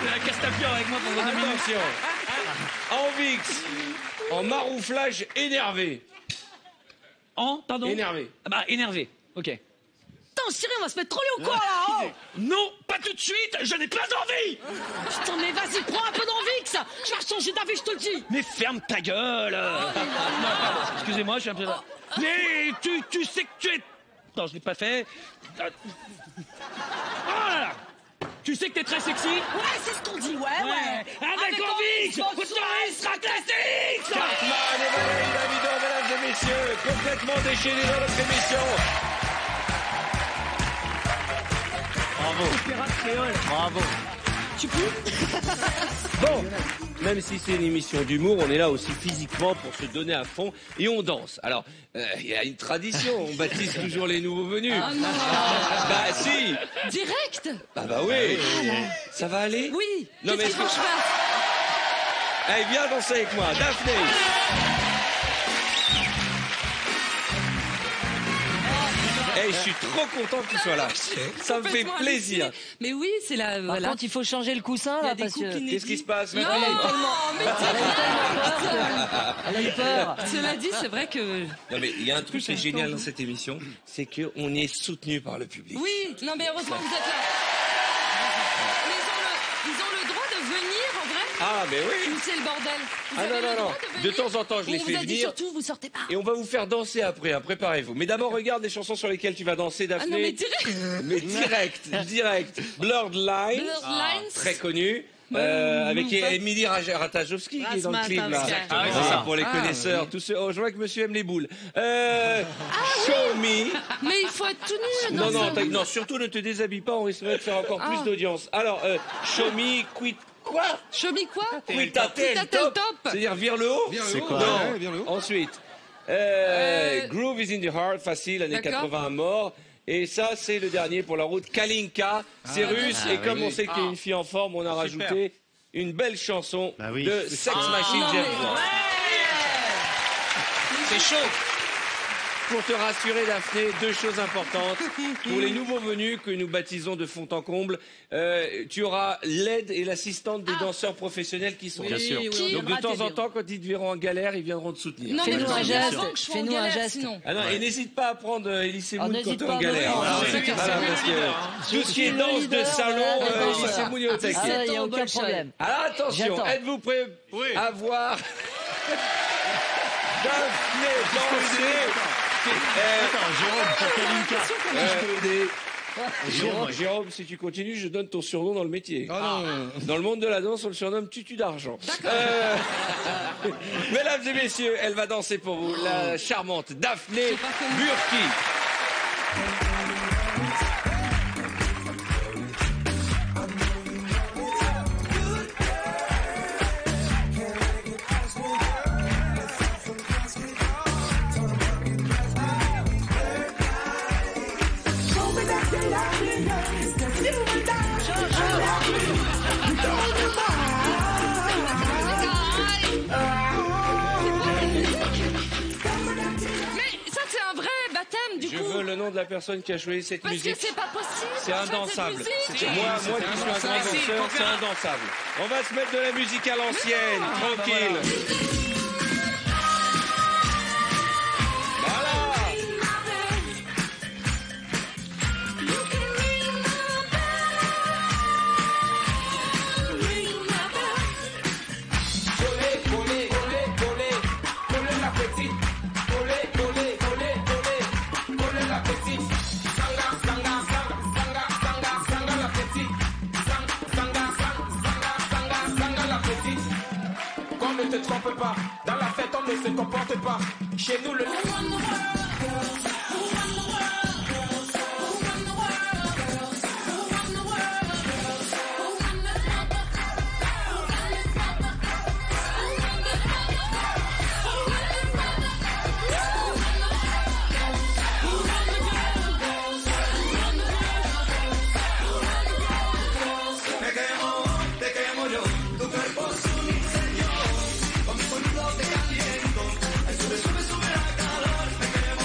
La Castafiore avec moi pour vos dominos. Attention. En VIX, en marouflage énervé. Pardon. Énervé. Ah bah, énervé. Ok. Putain, Cyril, on va se mettre trop les au corps là, oh. Non, pas tout de suite, je n'ai pas envie. Putain, mais vas-y, prends un peu d'envie que ça. Je vais changer d'avis, je te le dis. Mais ferme ta gueule. Non, pardon, excusez-moi, je suis un peu... Mais tu sais que tu es... Non, je l'ai pas fait. Oh là là. Tu sais que t'es très sexy. Ouais, c'est ce qu'on dit, ouais. Avec envie, Autoriste sera classique. Cartman et Valérie Davidon, mesdames et messieurs, complètement déchaînés dans notre émission. Bravo. Opéra créole. Bravo. Tu peux. Bon, même si c'est une émission d'humour, on est là aussi physiquement pour se donner à fond et on danse. Alors, il y a une tradition, on baptise toujours les nouveaux venus. Ah non. Bah si. Direct. Bah oui. Ça va aller? Oui. Non mais qu'est-ce qu'il faut que je fasse? Allez, viens danser avec moi, Daphné. Je suis trop content que tu sois là. Ça me fait plaisir. Mais oui, c'est la... Par Voilà. contre, il faut changer le coussin, là, parce que... Qu'est-ce qui se passe? Non, Elle a eu peur. Cela dit, c'est vrai que... Non mais il y a un truc qui est génial dans cette émission, c'est qu'on est soutenu par le public. Oui, non mais heureusement que vous êtes là. Ils ont le droit de venir, en vrai. Ah mais oui. Ou c'est le bordel. Vous Ah avez non, le non, droit non. de De venir. temps en temps, je les On fais vous a dit venir. surtout, vous sortez pas. Et on va vous faire danser après, hein, préparez-vous. Mais d'abord, regarde les chansons sur lesquelles tu vas danser, Daphné. Ah non, mais direct. Mais direct. Blurred Lines, très connu. Avec Émilie Ratajkowski qui est dans le clip là. Ah oui, c'est ça. Pour les connaisseurs, tous ceux. Oh, je vois que monsieur aime les boules. Show Me. Mais il faut être tout nu. Non, surtout ne te déshabille pas, on risquerait de faire encore plus d'audience. Alors, Show Me, quit. Quoi? Show me quoi? Quit-a-t-elle top. C'est-à-dire vire le haut? C'est quoi? Non. Ouais, vire le haut. Ensuite, Groove is in the Heart, facile, années D'accord. 80 mort. Et ça, c'est le dernier pour la route. Kalinka, c'est russe. Et comme on sait que t'es une fille en forme, on a rajouté une belle chanson de Sex Machine James Bond. C'est chaud. Pour te rassurer, Daphné, deux choses importantes. Pour les nouveaux venus que nous baptisons de fond en comble, tu auras l'aide et l'assistante des danseurs professionnels qui sont là. Bien sûr. Donc de temps en temps, quand ils te verront en galère, ils viendront te soutenir. Non, mais Fais-nous un geste. avant que je sois en Fais-nous un galère, geste. sinon. Ah non, et n'hésite pas à prendre Elise Moon quand n'hésite t'es pas, en galère. non, Voilà, c'est parce lui, que tout ce qui est le danse de leader, salon, d'accord. Elise Moon est au Ah, taquet. il n'y a aucun problème. Alors attention, J'attends. êtes-vous prêts à voir Daphné danser? Jérôme, pour Kalinka. Jérôme, si tu continues, je donne ton surnom dans le métier. Ah non. Dans le monde de la danse, on le surnomme Tutu d'argent. Mesdames et messieurs, elle va danser pour vous, la charmante Daphné Burki. Mais ça, c'est un vrai baptême, du Je coup. veux le nom de la personne qui a choisi cette Parce que musique. c'est pas possible. C'est en fait, indansable. cette musique. Moi qui suis un grand danseur, c'est indansable. On va se mettre de la musique à l'ancienne, tranquille. Qu'on ne te trompe pas, dans la fête on ne se comporte pas. Chez nous le... Sube, sube la calor, te queremos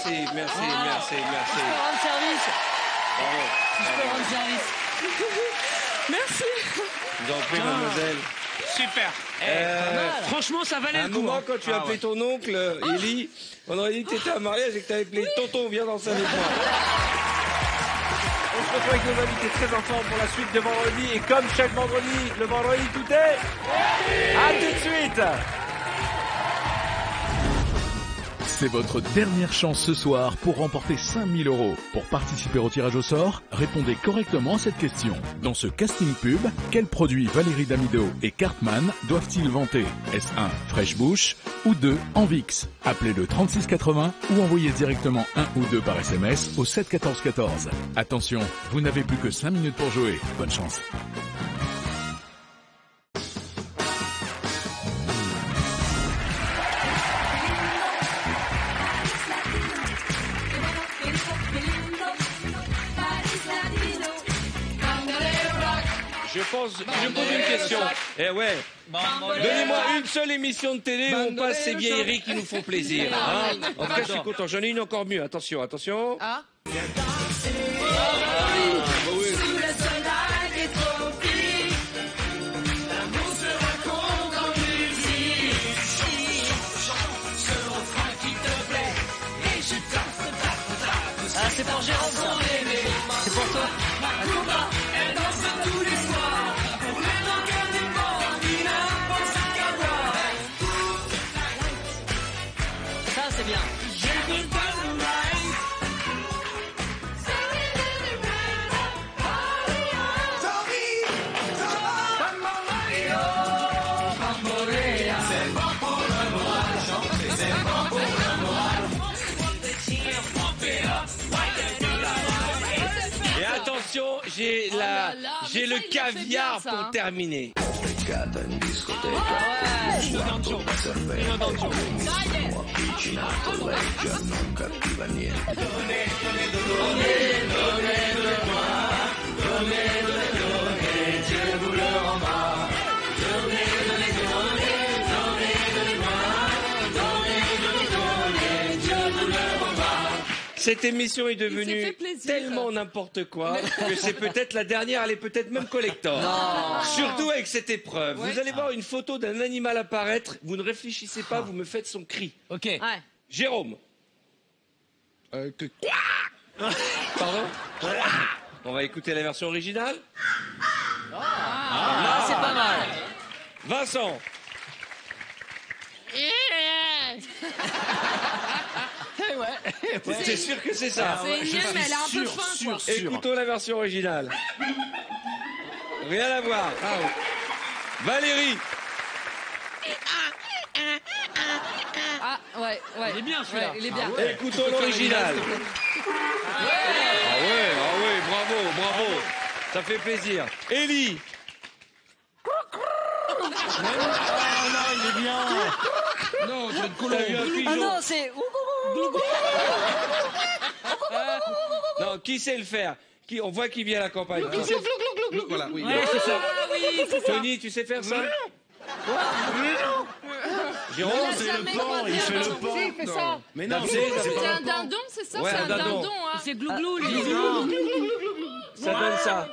merci. Je peux rendre service. Bravo. Si je peux rendre service. Merci. Je vous en prie, mademoiselle. Super. Franchement, ça valait le coup. Un moment, quand tu as appelé ton oncle, Élie, on aurait dit que t'étais à un mariage et que t'avais appelé tonton, viens danser avec moi. On se retrouve avec nos invités très en forme pour la suite de vendredi. Et comme chaque vendredi, le vendredi, tout est... À tout de suite. C'est votre dernière chance ce soir pour remporter 5000 €. Pour participer au tirage au sort, répondez correctement à cette question. Dans ce casting pub, quels produits Valérie Damido et Cartman doivent-ils vanter? Est-ce 1 Fresh Bouche ou 2 Envix? Appelez le 3680 ou envoyez directement 1 ou 2 par SMS au 7 14 14. Attention, vous n'avez plus que 5 minutes pour jouer. Bonne chance. Je pose une question. Eh ouais. Donnez-moi une seule émission de télé où on passe ces vieilleries qui nous font plaisir. Hein, en tout cas, je suis content. J'en ai une encore mieux. Attention, attention. Ah. Ah, c'est pour Jérôme, ça. C'est pour toi. Ça, c'est bien. Et attention, j'ai le caviar pour terminer. Cette émission est devenue tellement n'importe quoi que c'est peut-être la dernière, elle est peut-être même collector. Non. Surtout avec cette épreuve. Ouais. Vous allez voir une photo d'un animal apparaître, vous ne réfléchissez pas, vous me faites son cri. Ok. Ouais. Jérôme. Pardon. On va écouter la version originale. Ah, c'est pas mal. Vincent. C'est sûr que c'est ça. C'est une mienne, mais elle est un peu fin, quoi. Écoutons la version originale. Rien à voir. Valérie. Ah, ouais. Il est bien, celui-là. Ouais, il est bien. Écoutons l'original. Ah ouais, bravo. Ça fait plaisir. Élie. Non, il est bien. Non, c'est une colombe. Ah non, c'est... Non, qui sait le faire? On voit qui vient à la campagne. Qui sait... Voilà, oui. Ouais, c'est ça. Ah oui, c'est ça. Tony, tu sais faire ça? Jérôme, c'est le pan, il fait le pan. Il fait ça. Mais non, C'est un dindon, c'est ça? Ouais, C'est un un dindon. dindon, hein. C'est glouglou, lui. ça donne ça.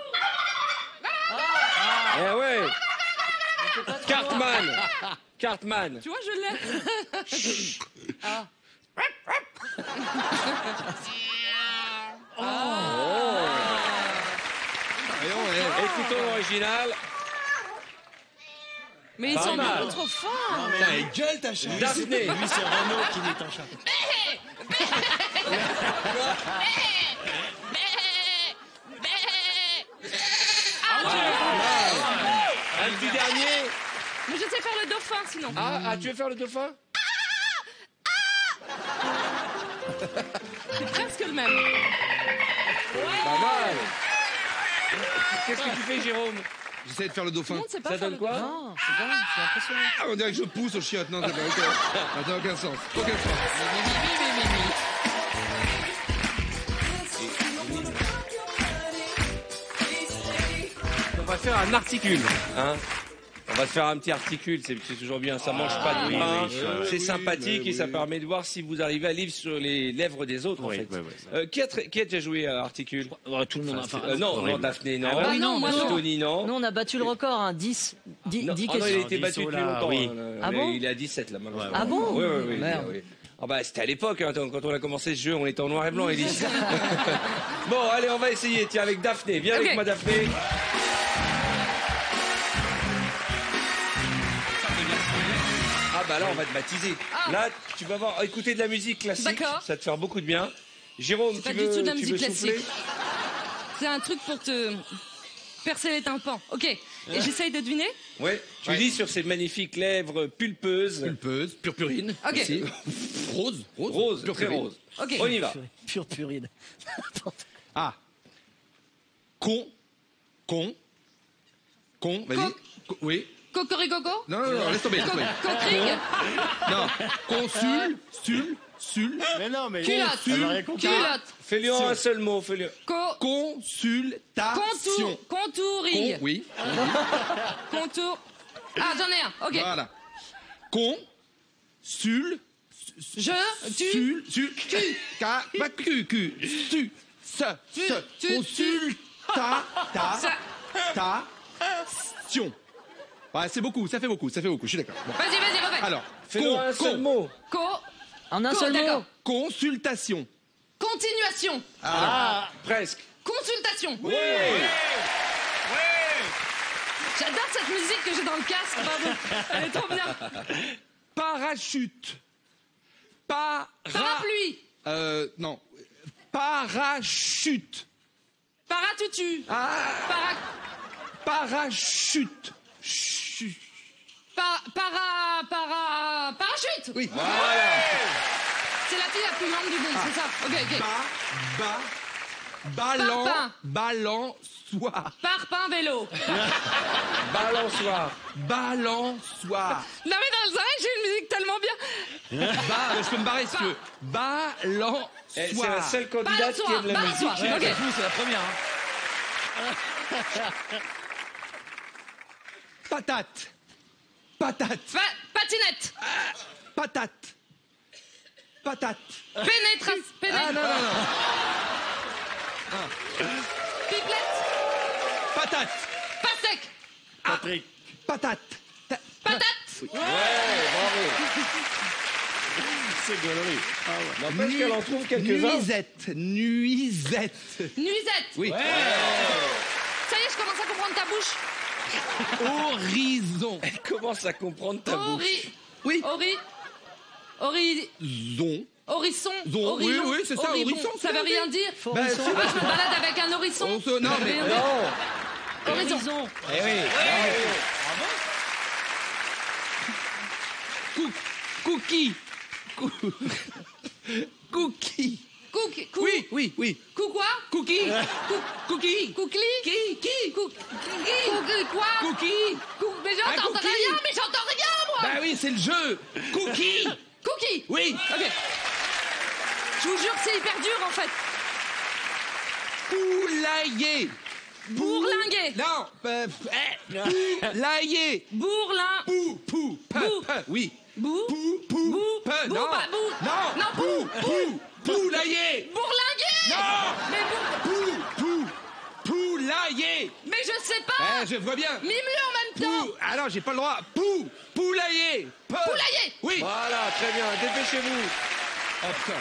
Eh ouais. Cartman. Tu vois, je l'ai. Ah. Écoutons l'original. Mais ils Pas sont mal. beaucoup trop forts. Mais gueule ta chérie. Daphné. Lui, c'est Renaud qui n'est un chat. Un petit dernier. Mais je sais faire le dauphin, sinon. Ah, tu veux faire le dauphin? C'est presque le même. Pas mal. Qu'est-ce que tu fais, Jérôme? J'essaie de faire le dauphin. Tout le monde sait pas Ça faire donne le quoi? Non, c'est dingue, c'est impressionnant. Ah, on dirait que je pousse au chiotte. Non, ça n'a aucun sens. Aucun sens. On va faire un articule. Hein? On va se faire un petit articule, c'est toujours bien, ça mange pas de pain, c'est sympathique et ça oui. permet de voir si vous arrivez à lire sur les lèvres des autres en fait. Qui a déjà joué à articule? Tout le monde. Non, Daphné, non. Ah oui, non, moi non. Tony, non. Nous, on a battu le record, hein, 10 Non, questions. il a été battu depuis longtemps. oui. Ah mais bon il est à 17 là maintenant. Ah bon? Oui. Merde. Oui. Ah bah, c'était à l'époque, hein, quand on a commencé ce jeu, on était en noir et blanc, Élise. Bon, allez, on va essayer. Tiens, avec Daphné. Viens avec moi, Daphné. Ah bah là, on va te baptiser. Là, tu vas voir, écouter de la musique classique, D'accord. ça va te faire beaucoup de bien. Jérôme, C'est tu pas veux, du tout de la tu musique veux souffler? classique. C'est un truc pour te percer les tympans. Ok. Et j'essaye de deviner. Ouais. Tu lis sur ces magnifiques lèvres pulpeuses. Pulpeuse, purpurine. Ok. Aussi. Rose. Rose, très Purpurine. rose. Ok. On y va. Purpurine. Ah. Con. Vas-y. Oui. Cocoricoco. Non, laisse tomber. Coquille. Non. Sul. Mais non, mais Culotte. elle a rien compris. Culotte. Fais-lui en un seul mot, fais-lui. Consultation. Contouring. Oui. Contour. Ah, j'en ai un. Ok. Voilà. Consultation. Ouais, c'est beaucoup, ça fait beaucoup, je suis d'accord. Bon. Vas-y, refais. Alors, fais-le en un seul mot. En un seul mot. Consultation. Continuation. Presque. Consultation. Oui. J'adore cette musique que j'ai dans le casque, pardon. Elle est trop bien. Parachute. Parapluie. Non. Parachute. Paratutu. Parachute. Parachute. Oui. C'est la fille la plus grande du monde, c'est ça. Ok. Parpaing. Balançoire. Parpaing vélo. Balançoire. Non mais dans le oreille, j'ai une musique tellement bien. Je peux me barrer si tu veux. Balançoire. C'est la seule candidate qui aime la musique. Ok. C'est fou, c'est la première. Patate. Patinette. Patate. Pénétration. Non. Pipelette. Patate. Pastèque. Patrick. Patate. Ouais, bravo. C'est gaulerie. N'empêche qu'elle en trouve quelques-uns. Nuisette. Oui. Oui. Ça y est, je commence à comprendre ta bouche. Horizon. Elle commence à comprendre ta bouche. Oui. Horizon. Oui, c'est ça, horizon. Ça veut rien dire. Je me balade avec un horizon. Non, mais Horizon. Eh oui. Cookie. Oui. Quoi? Cookie. Quoi? Cookie. Mais j'entends rien, moi. Bah oui, c'est le jeu. Cookie. Oui. Ok. Je vous jure que c'est hyper dur en fait. Poulailler. Bourlinguer. Non. Poulailler. Bourlin. Oui. Non. Poulailler. Bourlinguer. Non. Mais Poulailler. Mais je sais pas. Je vois bien. Mime-le en même temps. Ah non, j'ai pas le droit. Poulailler. Poulailler. Oui. Voilà, très bien. Dépêchez-vous. Oh putain.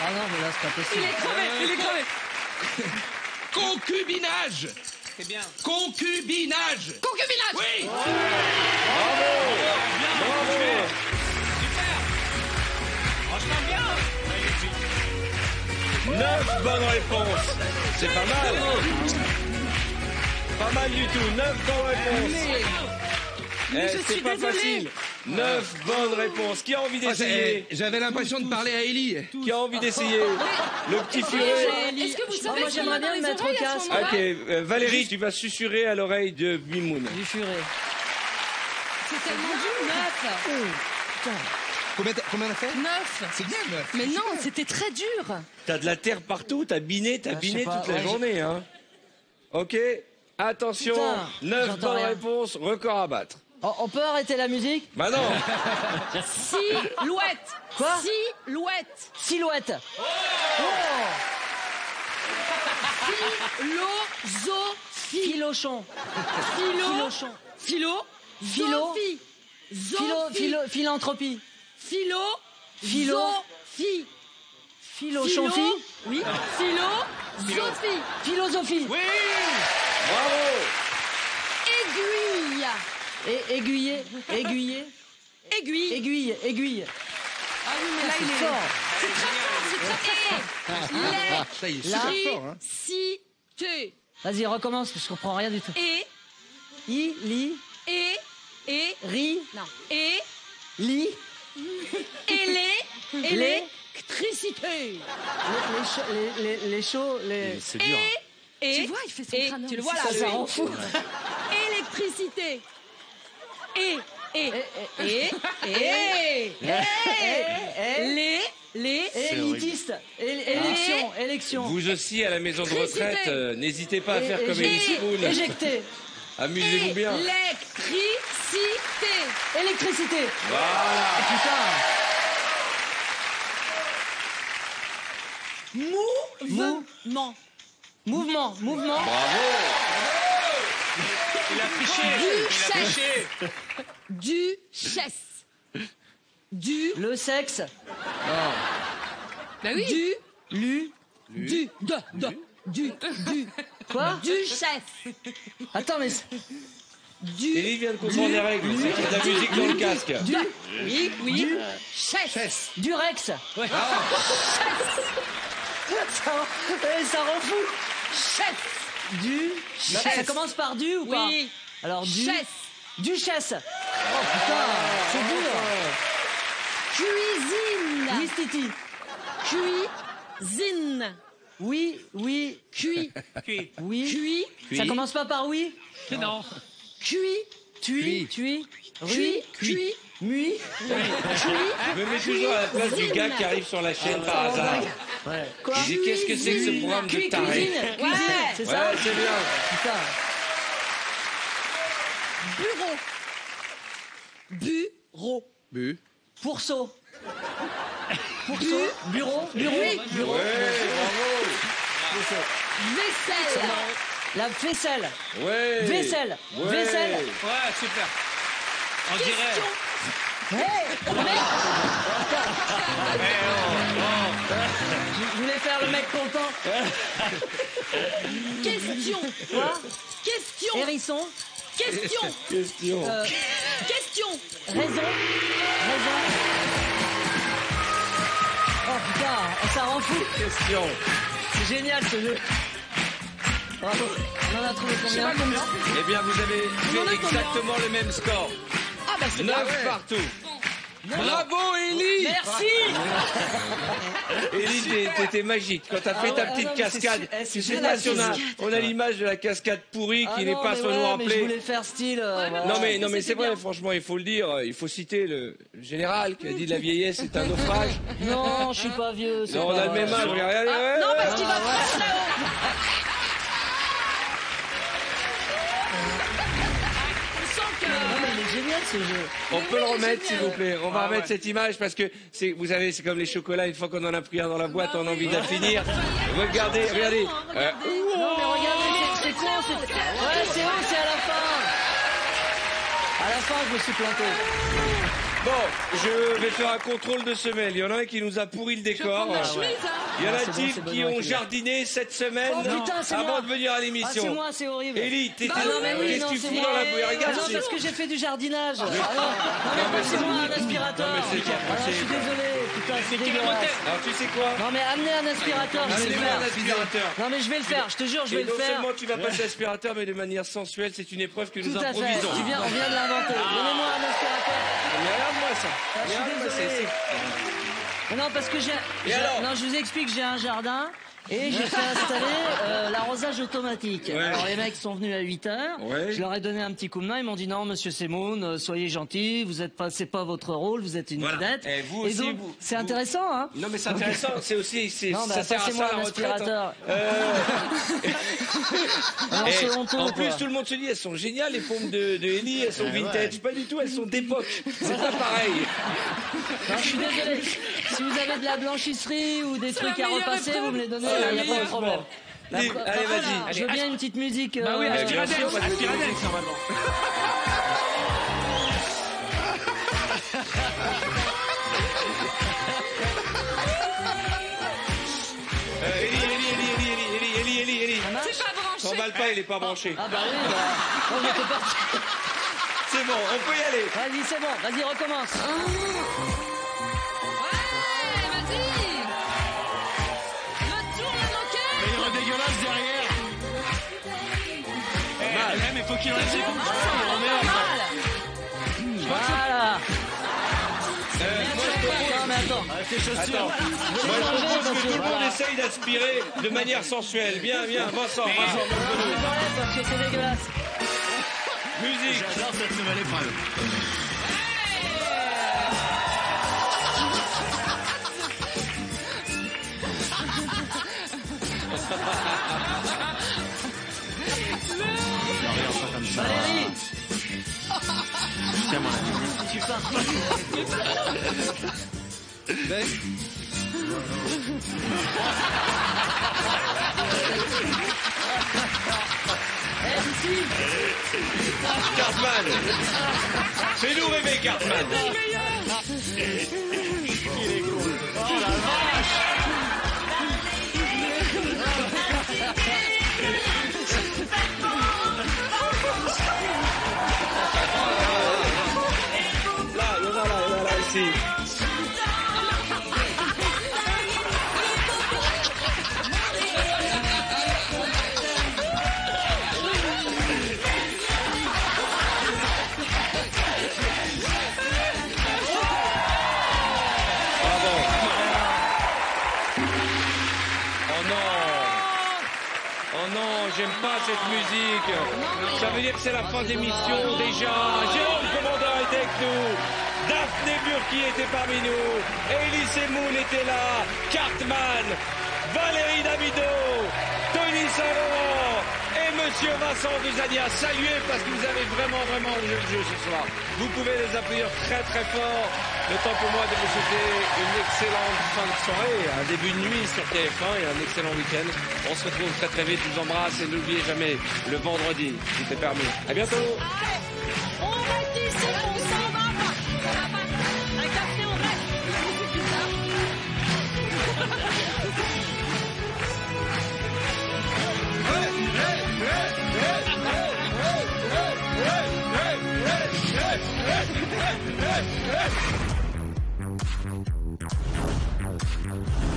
Ah non, mais là, c'est pas possible. Il est crevé. Concubinage. C'est bien. Concubinage. Oui. Bravo. Franchement bien. 9 bonnes réponses. C'est pas mal. Pas mal du tout. 9 bonnes réponses. Mais je c'est suis pas désolée. facile. 9 bonnes réponses. Qui a envie d'essayer? J'avais l'impression de parler à Ellie. Qui a envie d'essayer? Le petit furet. Est-ce que vous savez moi, ce qu'on j'aimerais a dans bien les me mettre au oreilles à ce casque. moment-là? Ok, Valérie, tu vas susurrer à l'oreille de Mimoun. Du furet. C'est tellement dur. 9. Combien on a fait? 9. C'est bien, 9. Mais non, c'était très dur. T'as de la terre partout, t'as biné je sais pas, toute la ouais, journée, hein. Ok, Attention, Putain, 9 j'entends bonnes rien. réponses, record à battre. On peut arrêter la musique? Bah non. Silhouette. Quoi? Silhouette. Silhouette. Philosophie. Philochon. Philochon. Philo. Philanthropie. Philosophie. Philochonfie. Oui. Philosophie. Philosophie. Oui. Bravo. Aiguille. Aiguiller. Aiguille. Aiguille. Ah oui, mais là, il est fort. C'est très fort, c'est très fort. Ça, il est super fort, hein. L'électricité. Vas-y, recommence, parce que je comprends rien du tout. Ri. Non. Li. Électricité. Les chauds, les... C'est dur. Tu vois, il fait son crâne. Tu le vois là. Ça rend fou. Électricité. Élitiste. Élection. Vous aussi, à la maison de retraite, n'hésitez pas à faire comme Elie Spoon. Éjecté. Amusez-vous bien. Électricité. Voilà. Mouvement. Bravo. Il a triché. Duchesse. Le sexe. Bah oui. Quoi? Duchesse. Attends, mais... Elie vient de comprendre les règles. C'est qu'il y a de la musique dans le casque. Oui. Chesse. Durex. Ouais. Ça rend fou. Chesse. Ça commence par du ou pas? Oui. Alors Chesse. Duchesse. Oh putain, c'est dur. Cuisine. Oui, Titi. Cuisine. Oui. Cuit. Oui. Ça commence pas par oui? Non. Tui. Mui. Je me mets toujours à la place du gars qui arrive sur la chaîne par hasard. Quoi? Je dis, qu'est-ce que c'est que ce programme de taré? Cuisine, c'est ça? Ouais, c'est bien. Putain. Bureau. Pourceau. Bureau. Ouais, bravo. Vaisselle. La vaisselle. Ouais. Vaisselle. Ouais, super. On dirait. Je voulais faire le mec content. Question. Quoi? Question. Hérisson. Question. Question. Raison. Oh putain, ça rend fou. Question. C'est génial ce jeu. Bravo. On en a trouvé combien? Eh bien, vous avez fait exactement le même score. Ah bah c'est 9 partout. Bravo, Elie. Merci. Elie, t'étais magique. Quand t'as fait ta petite cascade, tu sais pas si on a l'image de la cascade pourrie qui n'est pas son nom mais je appelé. voulais faire style. Voilà. Non mais c'est vrai, franchement, il faut le dire. Il faut citer le général qui a dit de la vieillesse c'est un naufrage. Non, je suis pas vieux. Non, on a le même âge. Regardez. Non, parce qu'il va faire là-haut. Génial ce jeu. On peut le remettre s'il vous plaît. On va remettre cette image parce que vous savez, c'est comme les chocolats. Une fois qu'on en a pris un dans la boîte, on a envie d'en finir. Regardez. Non mais regardez, c'est con. Ouais, c'est haut, c'est à la fin. À la fin, je me suis planté. Bon, je vais faire un contrôle de semelle. Il y en a un qui nous a pourri le décor. Il y en a-t-il qui ont jardiné cette semaine avant de venir à l'émission? C'est moi, c'est horrible. Élie, qu'est-ce que tu fous moi. dans la bouille? Regarde. Non, parce que j'ai fait du jardinage. Non, mais c'est moi un aspirateur. Non, mais c'est pas Je suis désolé, putain, c'est dégueulasse. Alors tu sais quoi? Non, mais amenez un aspirateur, je vais le faire. Un aspirateur. Non, mais je vais le faire, je te jure, je vais le Et non faire. seulement tu vas passer l'aspirateur, mais de manière sensuelle, c'est une épreuve que nous Tout à fait. improvisons. On vient de l'inventer. Donnez-moi un aspirateur. Regarde-moi ça. Je suis désolé. Non, parce que non, je vous explique, j'ai un jardin Et j'ai fait installer l'arrosage automatique. Ouais. Alors les mecs sont venus à 8h. Ouais. Je leur ai donné un petit coup de main. Ils m'ont dit non, monsieur Semoun, soyez gentil. C'est pas votre rôle. Vous êtes une vedette. Et vous aussi, donc, c'est intéressant, hein. Non mais c'est intéressant, c'est aussi, Non, bah, ça sert à passez-moi ça un la retraite. aspirateur. Et c'est honteux, en quoi. plus, tout le monde se dit, elles sont géniales les pompes de Ellie, elles sont vintage. Pas du tout, elles sont d'époque. C'est pas pareil. Non, je suis désolé. Si vous avez de la blanchisserie ou des trucs à repasser, vous me les donnez, il n'y a pas de problème. Allez, vas-y. Je veux bien une petite musique. Bah oui, Aspiradex, Aspiradex, normalement. Ellie. C'est pas branché. T'emballes pas, il est pas branché. Ah bah oui, bah, on était parti. C'est bon, on peut y aller. Vas-y, c'est bon, vas-y, recommence. Ouais, vas-y. Le tour la moquette. Il est dégueulasse derrière. Mais faut qu'il enlève ses coups. Voilà. Moi, je propose... Non, mais attends. Attends. Moi, je propose que tout le monde essaye d'aspirer de manière sensuelle. Viens, Vincent. Je les enlève parce que c'est dégueulasse. Musique. J'adore cette nouvelle épreuve. Valérie. Tiens-moi la musique. Je suis parti. Cartman. Fais-nous rêver, Cartman. Oh la vache. Là, il y en a là, ici. Oh non, j'aime pas cette musique. Ça veut dire que c'est la fin d'émission déjà. Jérôme Commandant était avec nous. Daphné Burki était parmi nous. Elie Semoun était là. Cartman. Valérie Damido. Tony Saint-Laurent. Et Monsieur Vincent Duzania. Saluez parce que vous avez vraiment joué le jeu ce soir. Vous pouvez les applaudir très très fort. Le temps pour moi de vous souhaiter une excellente fin de soirée, un début de nuit sur TF1 et un excellent week-end. On se retrouve très très vite, je vous embrasse et n'oubliez jamais, le vendredi, tout est permis. À bientôt. On reste ici, on s'en va pas. On va pas. Un café, on reste. C'est bizarre. Hey!